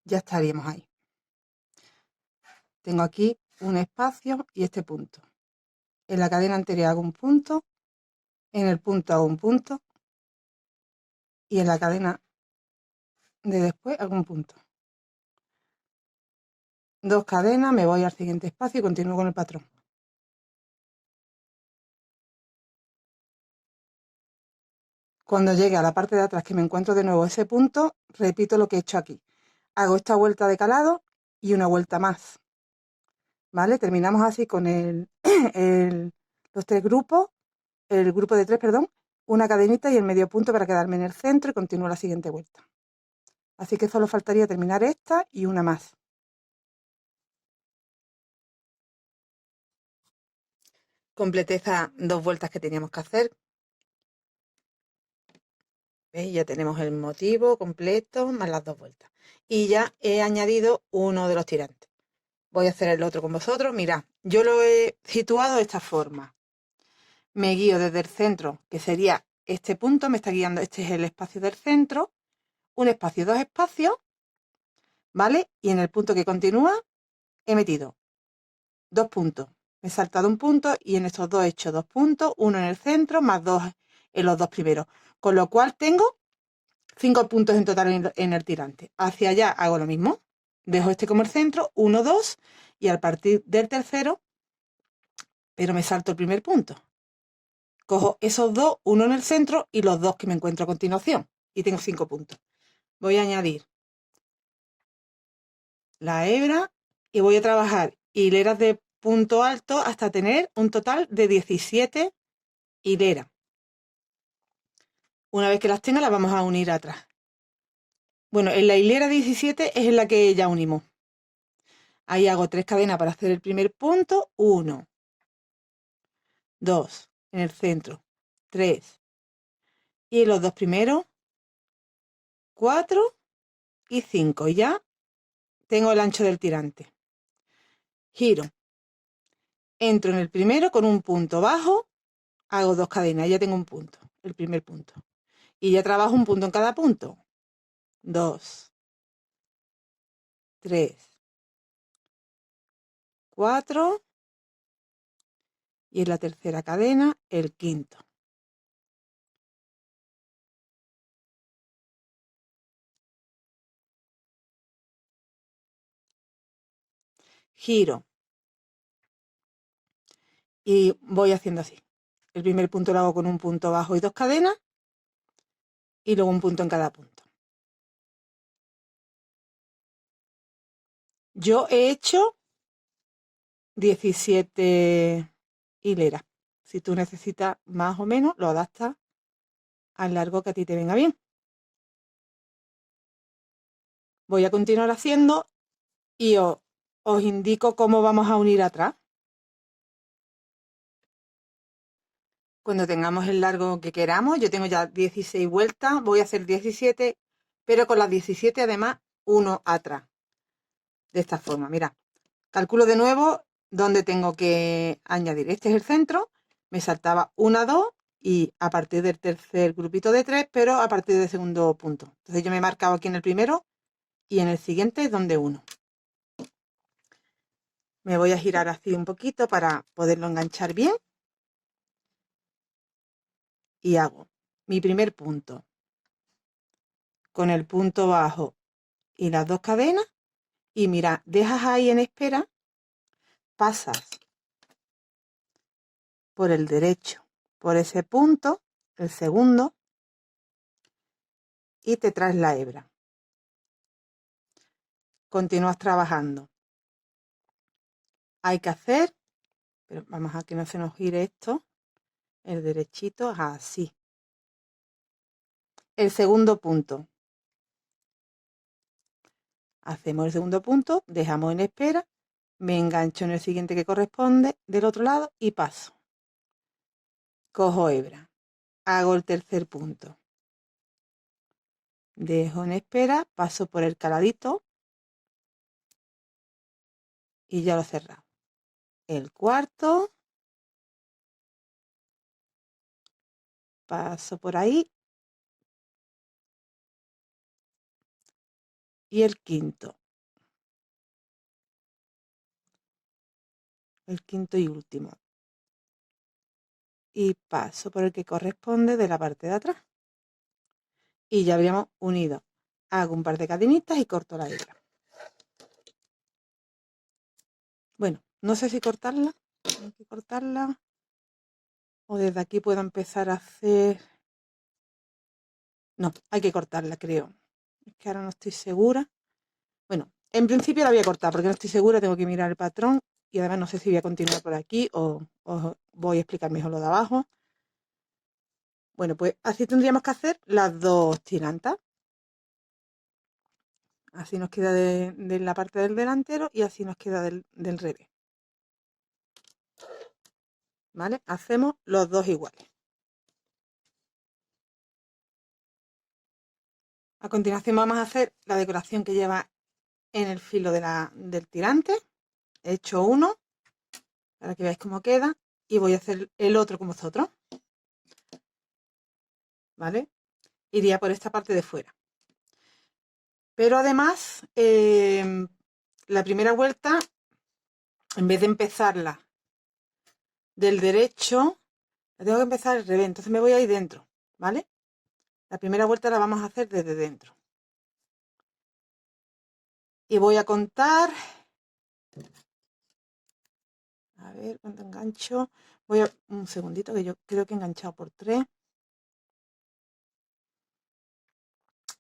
Speaker 1: Ya estaríamos ahí. Tengo aquí un espacio y este punto. En la cadena anterior hago un punto, en el punto hago un punto y en la cadena de después hago un punto. 2 cadenas, me voy al siguiente espacio y continúo con el patrón. Cuando llegue a la parte de atrás que me encuentro de nuevo ese punto, repito lo que he hecho aquí. Hago esta vuelta de calado y una vuelta más. ¿Vale? Terminamos así con los 3 grupos, el grupo de 3, perdón, una cadenita y el medio punto para quedarme en el centro y continúo la siguiente vuelta. Así que solo faltaría terminar esta y una más. Completé esas 2 vueltas que teníamos que hacer. ¿Veis? Ya tenemos el motivo completo más las 2 vueltas. Y ya he añadido uno de los tirantes. Voy a hacer el otro con vosotros. Mirad, yo lo he situado de esta forma. Me guío desde el centro, que sería este punto, me está guiando, este es el espacio del centro, un espacio, 2 espacios, ¿vale? Y en el punto que continúa he metido 2 puntos. Me he saltado un punto y en estos 2 he hecho 2 puntos, uno en el centro más 2 en los 2 primeros. Con lo cual tengo 5 puntos en total en el tirante. Hacia allá hago lo mismo. Dejo este como el centro, 1, 2, y al partir del tercero, pero me salto el primer punto. Cojo esos 2, uno en el centro y los 2 que me encuentro a continuación. Y tengo 5 puntos. Voy a añadir la hebra y voy a trabajar hileras de punto alto hasta tener un total de 17 hileras. Una vez que las tenga, las vamos a unir atrás. Bueno, en la hilera 17 es en la que ya unimos. Ahí hago 3 cadenas para hacer el primer punto. 1, 2, en el centro, 3. Y en los 2 primeros, 4 y 5. Y ya tengo el ancho del tirante. Giro. Entro en el primero con un punto bajo, hago 2 cadenas, ya tengo un punto, el primer punto. Y ya trabajo un punto en cada punto. 2, 3, 4 y en la tercera cadena el quinto. Giro y voy haciendo así. El primer punto lo hago con un punto bajo y 2 cadenas y luego un punto en cada punto. Yo he hecho 17 hileras. Si tú necesitas más o menos, lo adaptas al largo que a ti te venga bien. Voy a continuar haciendo y os indico cómo vamos a unir atrás. Cuando tengamos el largo que queramos, yo tengo ya 16 vueltas, voy a hacer 17, pero con las 17 además uno atrás. De esta forma, mira, calculo de nuevo dónde tengo que añadir. Este es el centro, me saltaba 1, 2 y a partir del tercer grupito de 3, pero a partir del segundo punto. Entonces yo me he marcado aquí en el primero y en el siguiente es donde 1. Me voy a girar así un poquito para poderlo enganchar bien. Y hago mi primer punto con el punto bajo y las 2 cadenas. Y mira, dejas ahí en espera, pasas por el derecho, por ese punto, el segundo, y te traes la hebra. Continúas trabajando. Hay que hacer, pero vamos a que no se nos gire esto, el derechito, así. El segundo punto. Hacemos el segundo punto, dejamos en espera, me engancho en el siguiente que corresponde del otro lado y paso. Cojo hebra. Hago el tercer punto. Dejo en espera, paso por el caladito y ya lo he cerrado. El cuarto, paso por ahí y el quinto y último. Y paso por el que corresponde de la parte de atrás. Y ya habríamos unido. Hago un par de cadenitas y corto la hebra. Bueno, no sé si cortarla. Hay que cortarla. O desde aquí puedo empezar a hacer... No, hay que cortarla, creo. Es que ahora no estoy segura. Bueno, en principio la voy a cortar porque no estoy segura. Tengo que mirar el patrón. Y además no sé si voy a continuar por aquí o voy a explicar mejor lo de abajo. Bueno, pues así tendríamos que hacer las 2 tirantas. Así nos queda de la parte del delantero y así nos queda del revés. ¿Vale? Hacemos los dos iguales. A continuación vamos a hacer la decoración que lleva en el filo del tirante. He hecho uno para que veáis cómo queda y voy a hacer el otro con vosotros. ¿Vale? Iría por esta parte de fuera. Pero además, la primera vuelta, en vez de empezarla del derecho, la tengo que empezar al revés. Entonces me voy ahí dentro, ¿vale? La primera vuelta la vamos a hacer desde dentro. Y voy a contar... A ver cuánto engancho. Voy a... Un segundito que yo creo que he enganchado por 3.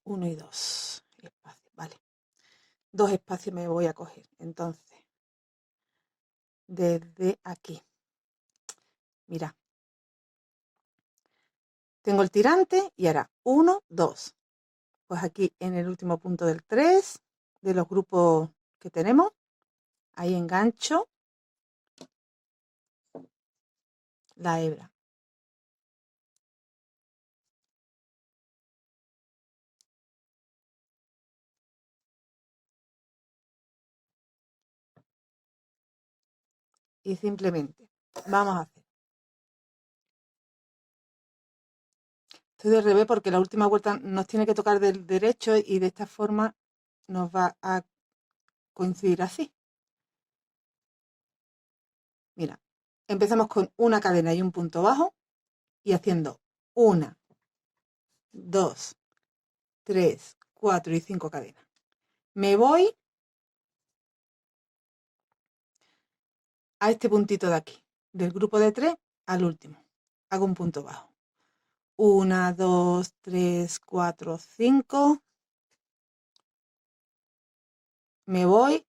Speaker 1: 1 y 2 espacios, vale. 2 espacios me voy a coger. Entonces, desde aquí. Mira. Tengo el tirante y ahora 1, 2. Pues aquí en el último punto del 3, de los grupos que tenemos, ahí engancho la hebra. Y simplemente vamos a hacer Estoy de revés porque la última vuelta nos tiene que tocar del derecho y de esta forma nos va a coincidir así. Mira, empezamos con una cadena y un punto bajo y haciendo 1, 2, 3, 4 y 5 cadenas. Me voy a este puntito de aquí, del grupo de 3 al último. Hago un punto bajo. 1, 2, 3, 4, 5. Me voy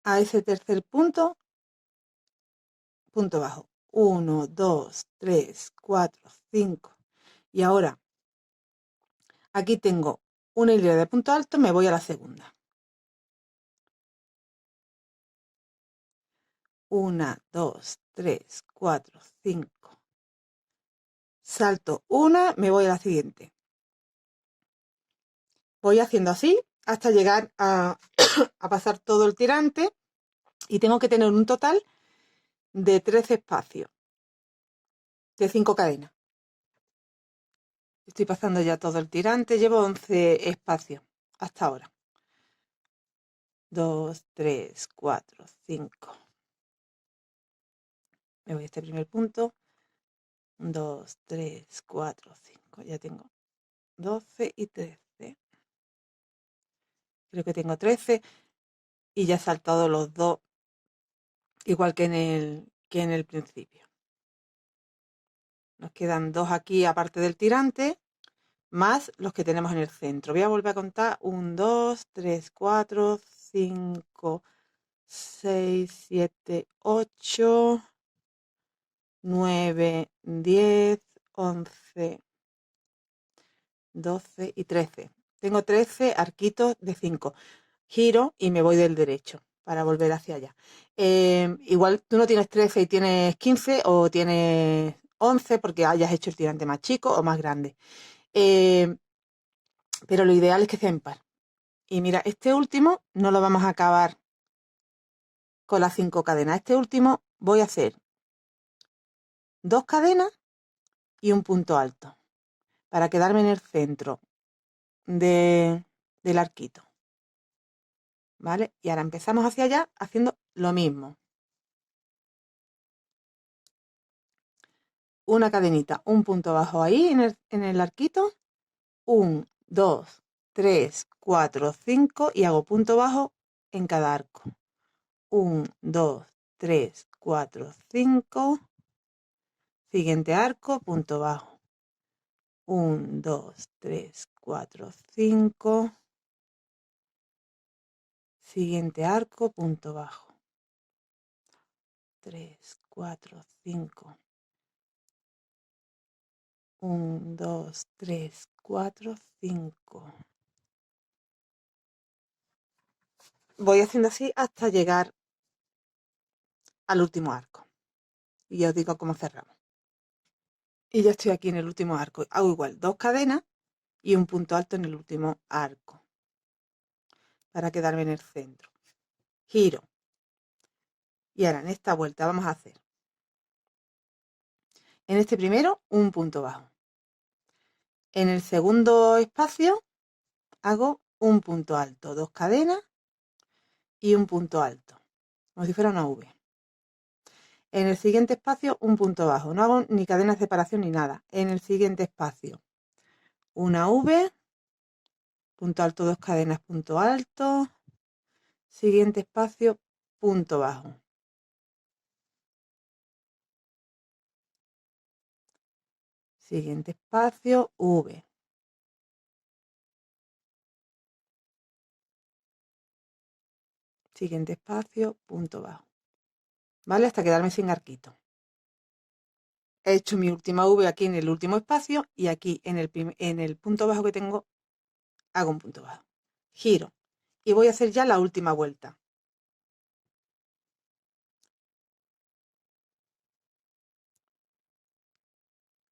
Speaker 1: a ese tercer punto, punto bajo. 1, 2, 3, 4, 5. Y ahora, aquí tengo una hilera de punto alto, me voy a la segunda. 1, 2, 3, 4, 5. Salto una, me voy a la siguiente. Voy haciendo así hasta llegar a pasar todo el tirante y tengo que tener un total de 13 espacios, de 5 cadenas. Estoy pasando ya todo el tirante, llevo 11 espacios hasta ahora. 2, 3, 4, 5. Me voy a este primer punto. 2, 3, 4, 5. Ya tengo 12 y 13. Creo que tengo 13 y ya he saltado los dos, igual que en el principio. Nos quedan dos aquí aparte del tirante, más los que tenemos en el centro. Voy a volver a contar. 1, 2, 3, 4, 5, 6, 7, 8, 9, 10, 11, 12 y 13. Tengo 13 arquitos de 5. Giro y me voy del derecho para volver hacia allá. Igual tú no tienes 13 y tienes 15 o tienes 11 porque hayas hecho el tirante más chico o más grande. Pero lo ideal es que sea impar. Y mira, este último no lo vamos a acabar con las 5 cadenas. Este último voy a hacer 2 cadenas y un punto alto para quedarme en el centro del arquito. ¿Vale? Y ahora empezamos hacia allá haciendo lo mismo. Una cadenita, un punto bajo ahí en el arquito. 1, 2, 3, 4, 5 y hago punto bajo en cada arco. 1, 2, 3, 4, 5. Siguiente arco, punto bajo. 1, 2, 3, 4, 5. Siguiente arco, punto bajo. 3, 4, 5. 1, 2, 3, 4, 5. Voy haciendo así hasta llegar al último arco. Y ya os digo cómo cerramos. Y ya estoy aquí en el último arco. Hago igual 2 cadenas y un punto alto en el último arco. Para quedarme en el centro. Giro. Y ahora en esta vuelta vamos a hacer. En este primero, un punto bajo. En el segundo espacio hago un punto alto, 2 cadenas y un punto alto, como si fuera una V. En el siguiente espacio, un punto bajo. No hago ni cadena de separación ni nada. En el siguiente espacio, una V, punto alto, 2 cadenas, punto alto. Siguiente espacio, punto bajo. Siguiente espacio, V. Siguiente espacio, punto bajo. ¿Vale? Hasta quedarme sin arquito. He hecho mi última V aquí en el último espacio y aquí en el punto bajo que tengo hago un punto bajo. Giro y voy a hacer ya la última vuelta.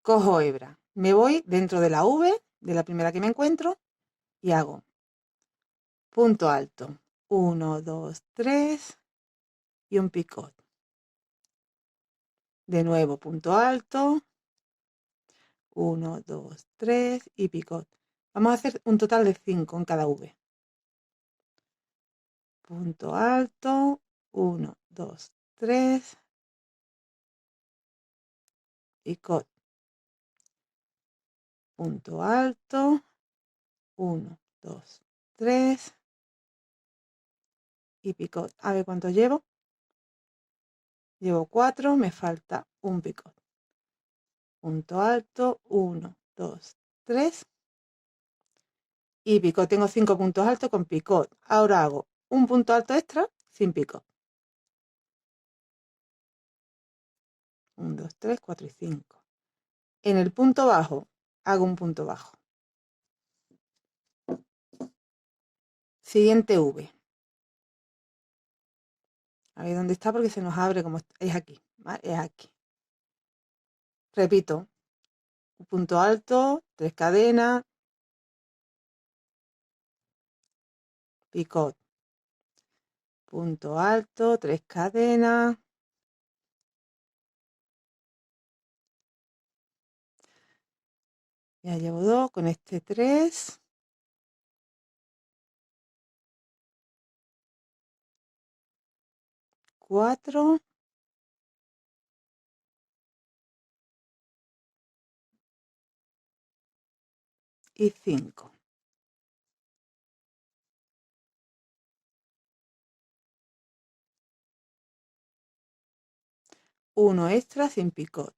Speaker 1: Cojo hebra, me voy dentro de la V, de la primera que me encuentro y hago punto alto. 1, 2, 3 y un picot. De nuevo punto alto. 1, 2, 3 y picot. Vamos a hacer un total de 5 en cada V. Punto alto, 1, 2, 3, picot. Punto alto, 1, 2, 3 y picot. A ver cuánto llevo. Llevo 4, me falta un picot. Punto alto, 1, 2, 3 y picot. Tengo 5 puntos altos con picot. Ahora hago un punto alto extra sin picot. 1, 2, 3, 4 y 5. En el punto bajo hago un punto bajo. Siguiente V. A ver dónde está porque se nos abre como es aquí. ¿Vale? Es aquí. Repito. Un punto alto, 3 cadenas, picot. Punto alto, 3 cadenas. Ya llevo 2, con este 3. 4. Y 5. Uno extra sin picot.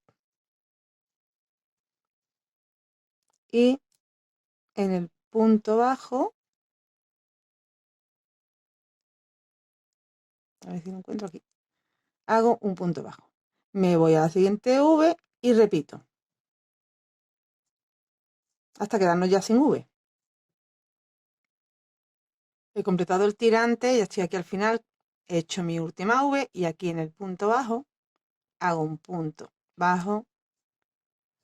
Speaker 1: Y en el punto bajo, a ver si lo encuentro aquí, hago un punto bajo. Me voy a la siguiente V y repito. Hasta quedarnos ya sin V. He completado el tirante, ya estoy aquí al final, he hecho mi última V y aquí en el punto bajo hago un punto bajo,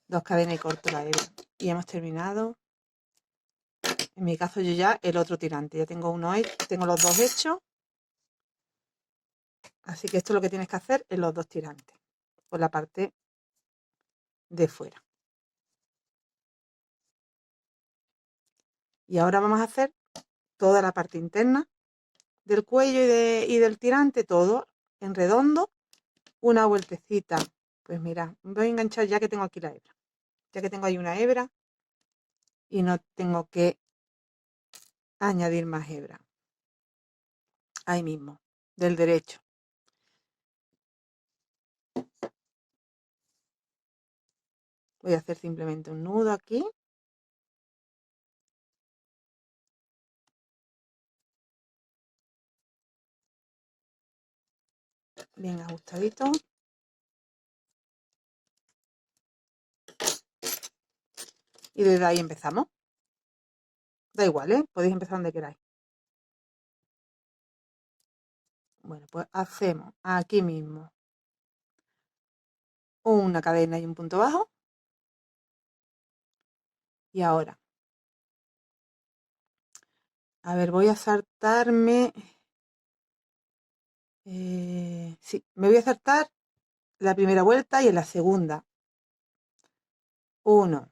Speaker 1: 2 cadenas y corto la hebra. Y hemos terminado. En mi caso yo ya el otro tirante, ya tengo tengo los dos hechos. Así que esto es lo que tienes que hacer en los dos tirantes, por la parte de fuera. Y ahora vamos a hacer toda la parte interna del cuello y del tirante, todo en redondo, una vueltecita. Pues mira, voy a enganchar ya que tengo aquí la hebra, ya que tengo ahí una hebra y no tengo que añadir más hebra. Ahí mismo, del derecho. Voy a hacer simplemente un nudo aquí. Bien ajustadito. Y desde ahí empezamos. Da igual, ¿eh? Podéis empezar donde queráis. Bueno, pues hacemos aquí mismo una cadena y un punto bajo. Y ahora, a ver, voy a saltarme. Sí, me voy a saltar la primera vuelta y en la segunda. 1,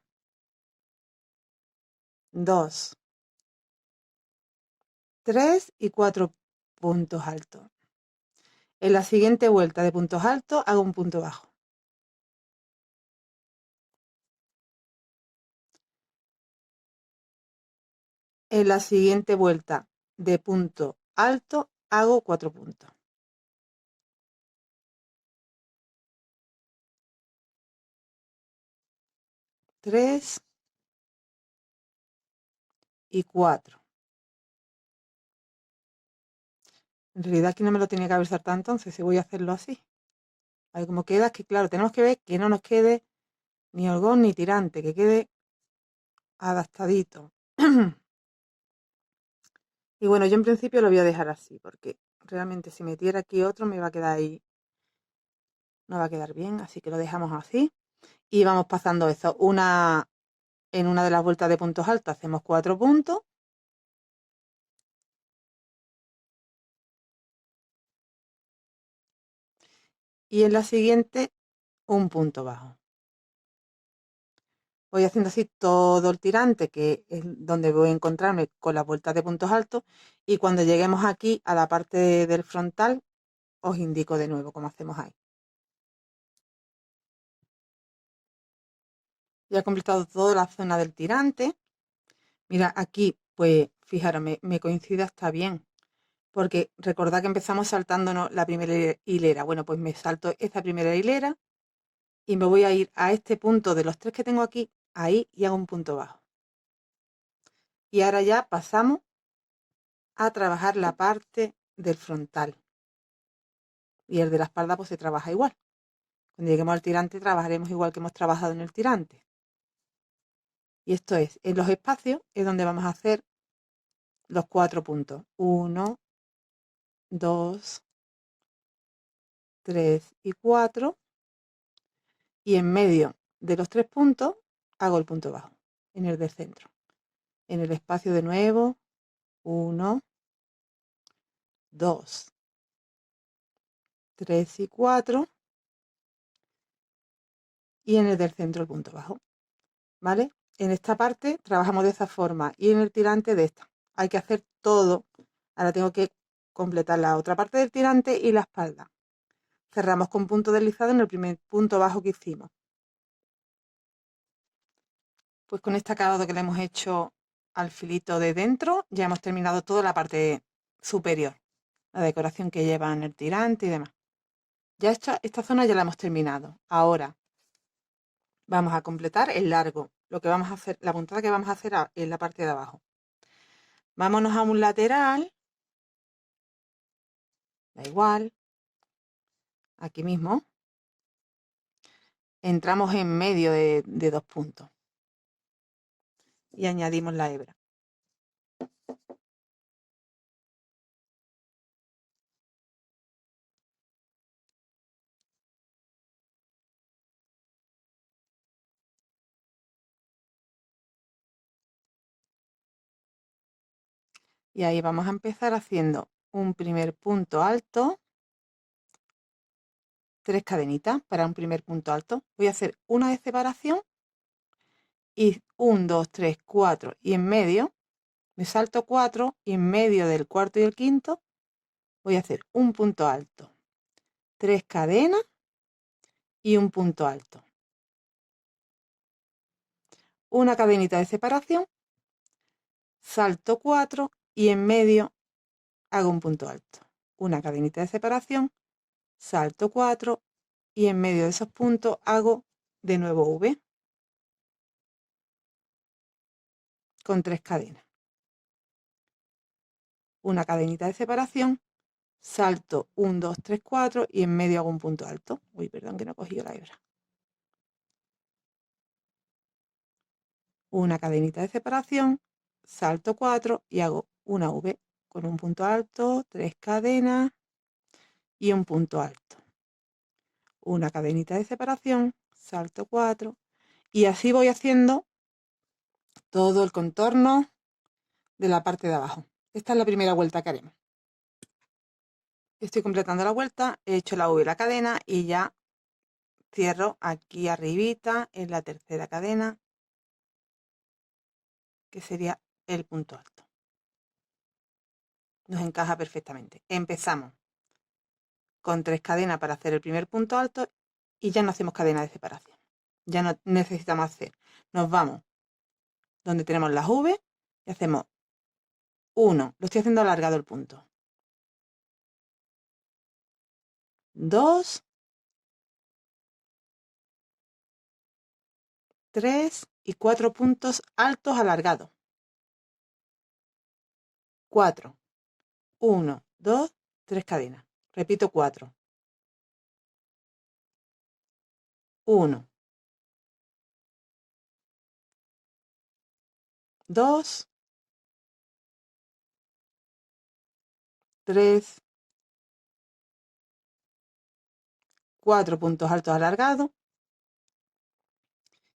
Speaker 1: 2, 3 y 4 puntos altos. En la siguiente vuelta de puntos altos hago un punto bajo. En la siguiente vuelta de punto alto hago 4 puntos. 3 y 4. En realidad aquí no me lo tenía que haber saltado entonces, si voy a hacerlo así. A ver cómo queda, es que claro, tenemos que ver que no nos quede ni holgón ni tirante, que quede adaptadito. Y bueno, yo en principio lo voy a dejar así, porque realmente si metiera aquí otro me va a quedar ahí, no va a quedar bien, así que lo dejamos así. Y vamos pasando eso, en una de las vueltas de puntos altos hacemos 4 puntos. Y en la siguiente, un punto bajo. Voy haciendo así todo el tirante, que es donde voy a encontrarme con las vueltas de puntos altos, y cuando lleguemos aquí a la parte del frontal, os indico de nuevo cómo hacemos ahí. Ya he completado toda la zona del tirante. Mira, aquí, pues, fijaros, me coincide hasta bien, porque recordad que empezamos saltándonos la primera hilera. Bueno, pues me salto esta primera hilera y me voy a ir a este punto de los 3 que tengo aquí, ahí, y hago un punto bajo. Y ahora ya pasamos a trabajar la parte del frontal. Y el de la espalda pues se trabaja igual. Cuando lleguemos al tirante trabajaremos igual que hemos trabajado en el tirante. Y esto es, en los espacios es donde vamos a hacer los 4 puntos. 1, 2, 3 y 4. Y en medio de los 3 puntos hago el punto bajo, en el del centro. En el espacio de nuevo, 1, 2, 3 y 4. Y en el del centro el punto bajo. ¿Vale? En esta parte trabajamos de esa forma y en el tirante de esta. Hay que hacer todo. Ahora tengo que completar la otra parte del tirante y la espalda. Cerramos con punto deslizado en el primer punto bajo que hicimos. Pues con este acabado que le hemos hecho al filito de dentro, ya hemos terminado toda la parte superior. La decoración que lleva en el tirante y demás. Ya esta zona ya la hemos terminado. Ahora vamos a completar el largo. Lo que vamos a hacer, la puntada que vamos a hacer en la parte de abajo. Vámonos a un lateral. Da igual. Aquí mismo. Entramos en medio de 2 puntos. Y añadimos la hebra. Y ahí vamos a empezar haciendo un primer punto alto. 3 cadenitas para un primer punto alto. Voy a hacer una de separación. Y 1, 2, 3, 4. Y en medio me salto 4. Y en medio del cuarto y el quinto voy a hacer un punto alto. 3 cadenas y un punto alto. Una cadenita de separación. Salto 4 y en medio hago un punto alto. Una cadenita de separación. Salto 4 y en medio de esos puntos hago de nuevo V con 3 cadenas. Una cadenita de separación, salto 1, 2, 3, 4 y en medio hago un punto alto. Uy, perdón que no he cogido la hebra. Una cadenita de separación, salto 4 y hago una V con un punto alto, 3 cadenas y un punto alto. Una cadenita de separación, salto 4 y así voy haciendo todo el contorno de la parte de abajo. Esta es la primera vuelta que haremos. Estoy completando la vuelta, he hecho la V y la cadena y ya cierro aquí arribita en la tercera cadena, que sería el punto alto. Nos encaja perfectamente. Empezamos con 3 cadenas para hacer el primer punto alto y ya no hacemos cadena de separación. Ya no necesitamos hacer. Nos vamos donde tenemos las V y hacemos 1. Lo estoy haciendo alargado el punto. 2, 3 y 4 puntos altos alargados. 4. 1, 2, 3 cadenas. Repito 4. 1, 2, 3, 4 puntos altos alargados.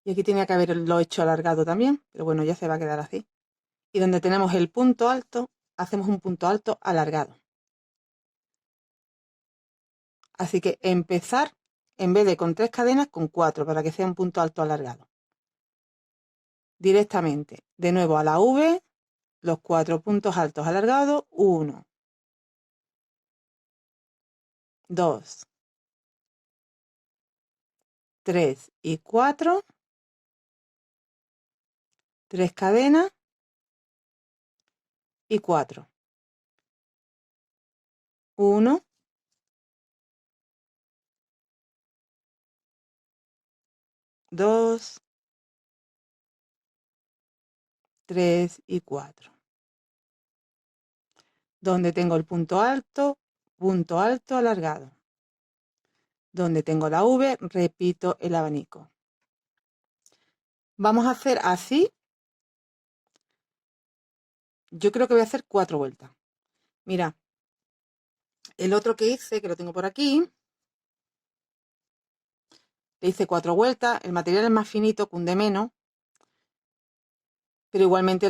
Speaker 1: Y aquí tenía que haberlo hecho alargado también, pero bueno, ya se va a quedar así. Y donde tenemos el punto alto, hacemos un punto alto alargado. Así que empezar, en vez de con 3 cadenas, con 4, para que sea un punto alto alargado. directamente, de nuevo a la V, los 4 puntos altos alargados, 1, 2, 3 y 4, 3 cadenas y 4. 1, 2, 3 y 4. Donde tengo el punto alto alargado. Donde tengo la V, repito el abanico. Vamos a hacer así. Yo creo que voy a hacer 4 vueltas. Mira, el otro que hice, que lo tengo por aquí, le hice 4 vueltas. El material es más finito, cunde menos. Pero igualmente,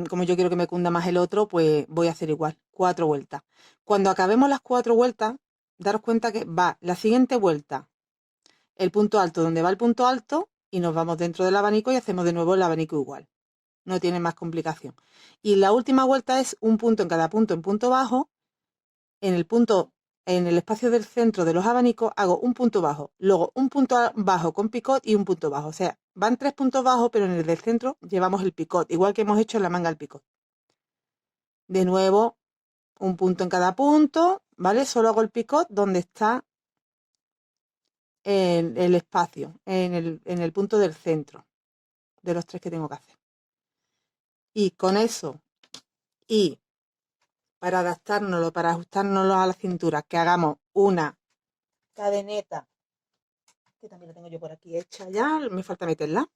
Speaker 1: como yo quiero que me cunda más el otro, pues voy a hacer igual, 4 vueltas. Cuando acabemos las 4 vueltas, daros cuenta que va la siguiente vuelta, el punto alto donde va el punto alto, y nos vamos dentro del abanico y hacemos de nuevo el abanico igual. No tiene más complicación. Y la última vuelta es un punto en cada punto en punto bajo. En el espacio del centro de los abanicos hago un punto bajo, luego un punto bajo con picot y un punto bajo. O sea, van 3 puntos bajos, pero en el del centro llevamos el picot, igual que hemos hecho en la manga al picot. De nuevo, un punto en cada punto, ¿vale? Solo hago el picot donde está el espacio, en el punto del centro de los 3 que tengo que hacer. Y con eso, y para adaptárnoslo, para ajustárnoslo a la cintura, que hagamos una cadeneta, que también la tengo yo por aquí hecha ya, me falta meterla.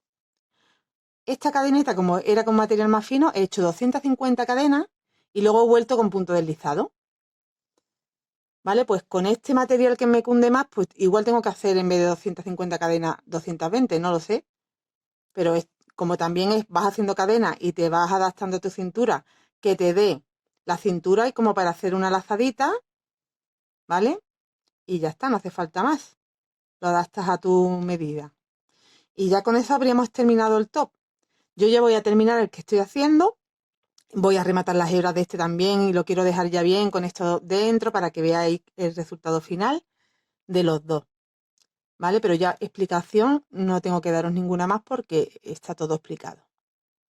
Speaker 1: Esta cadeneta, como era con material más fino, he hecho 250 cadenas y luego he vuelto con punto deslizado. ¿Vale? Pues con este material que me cunde más, pues igual tengo que hacer en vez de 250 cadenas, 220, no lo sé. Pero como también vas haciendo cadenas y te vas adaptando a tu cintura, que te dé la cintura y como para hacer una lazadita, ¿vale? Y ya está, no hace falta más. Lo adaptas a tu medida. Y ya con eso habríamos terminado el top. Yo ya voy a terminar el que estoy haciendo. Voy a rematar las hebras de este también y lo quiero dejar ya bien con esto dentro para que veáis el resultado final de los dos. ¿Vale? Pero ya explicación no tengo que daros ninguna más porque está todo explicado.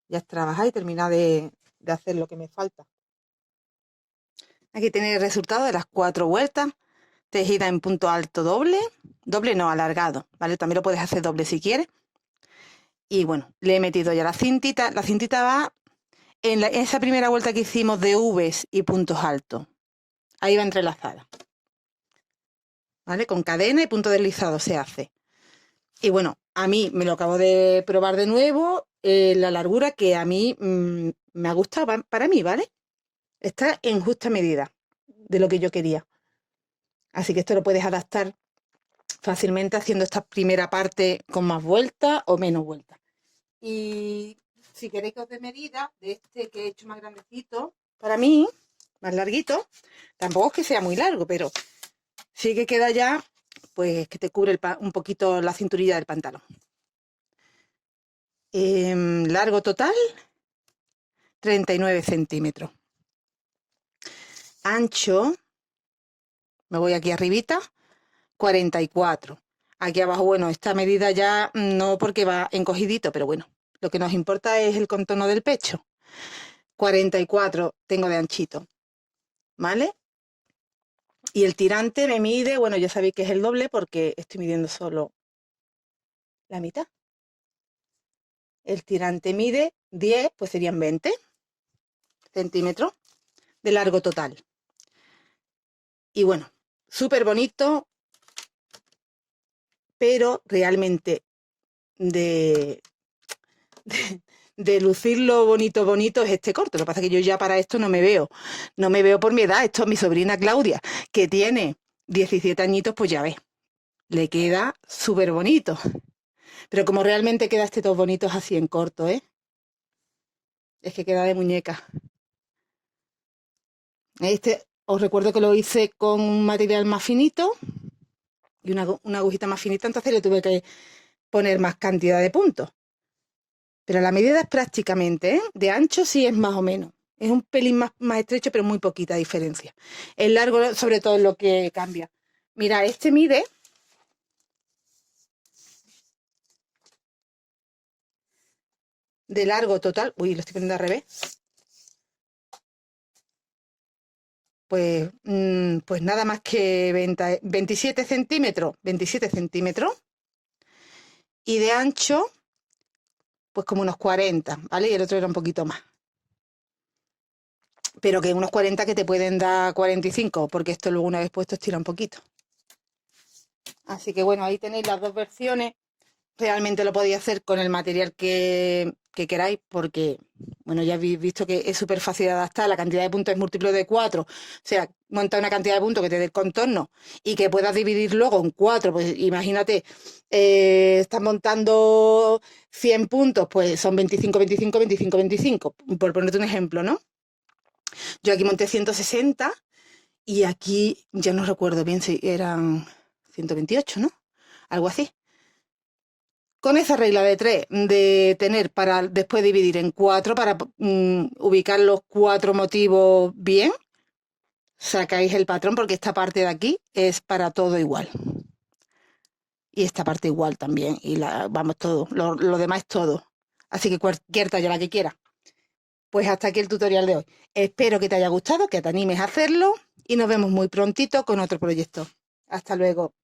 Speaker 1: Ya es trabajar y terminar de hacer lo que me falta. Aquí tenéis el resultado de las 4 vueltas. Tejida en punto alto doble. Doble no, alargado. ¿Vale? También lo puedes hacer doble si quieres. Y bueno, le he metido ya la cintita. La cintita va en esa primera vuelta que hicimos de Vs y puntos altos. Ahí va entrelazada. ¿Vale? Con cadena y punto deslizado se hace. Y bueno, a mí me lo acabo de probar de nuevo. La largura que a mí me ha gustado para mí, ¿vale? Está en justa medida de lo que yo quería. Así que esto lo puedes adaptar fácilmente haciendo esta primera parte con más vueltas o menos vueltas. Y si queréis que os dé medida de este que he hecho más grandecito, para mí, más larguito, tampoco es que sea muy largo, pero sí que queda ya, pues que te cubre un poquito la cinturilla del pantalón. Largo total, 39 centímetros. Ancho, me voy aquí arribita, 44. Aquí abajo, bueno, esta medida ya no porque va encogidito, pero bueno, lo que nos importa es el contorno del pecho. 44 tengo de anchito, ¿vale? Y el tirante me mide, bueno, ya sabéis que es el doble porque estoy midiendo solo la mitad. El tirante mide 10, pues serían 20 centímetros de largo total. Y bueno, súper bonito, pero realmente de lucirlo bonito es este corto. Lo que pasa es que yo ya para esto no me veo por mi edad. Esto mi sobrina Claudia, que tiene 17 añitos, pues ya ves, le queda súper bonito. Pero como realmente queda este top bonito es así en corto, ¿eh? Es que queda de muñeca. Este os recuerdo que lo hice con un material más finito y una agujita más finita, entonces le tuve que poner más cantidad de puntos. Pero la medida es prácticamente, ¿eh? De ancho sí es más o menos. Es un pelín más estrecho, pero muy poquita diferencia. El largo, sobre todo, es lo que cambia. Mira, este mide de largo total. Uy, lo estoy poniendo al revés. Pues nada más que 27 centímetros. 27 centímetros. Y de ancho, pues como unos 40, ¿vale? Y el otro era un poquito más. Pero que unos 40 que te pueden dar 45, porque esto luego una vez puesto estira un poquito. Así que bueno, ahí tenéis las dos versiones. Realmente lo podéis hacer con el material que queráis, porque, bueno, ya habéis visto que es súper fácil de adaptar. La cantidad de puntos es múltiplo de 4. O sea, monta una cantidad de puntos que te dé el contorno y que puedas dividir luego en 4. Pues imagínate, estás montando 100 puntos, pues son 25, 25, 25, 25, por ponerte un ejemplo, ¿no? Yo aquí monté 160 y aquí ya no recuerdo bien si eran 128, ¿no? Algo así. Con esa regla de 3, de tener para después dividir en 4 para ubicar los 4 motivos bien, sacáis el patrón porque esta parte de aquí es para todo igual. Y esta parte igual también. Y vamos, todo. Lo demás es todo. Así que cualquier talla la que quiera. Pues hasta aquí el tutorial de hoy. Espero que te haya gustado, que te animes a hacerlo y nos vemos muy prontito con otro proyecto. Hasta luego.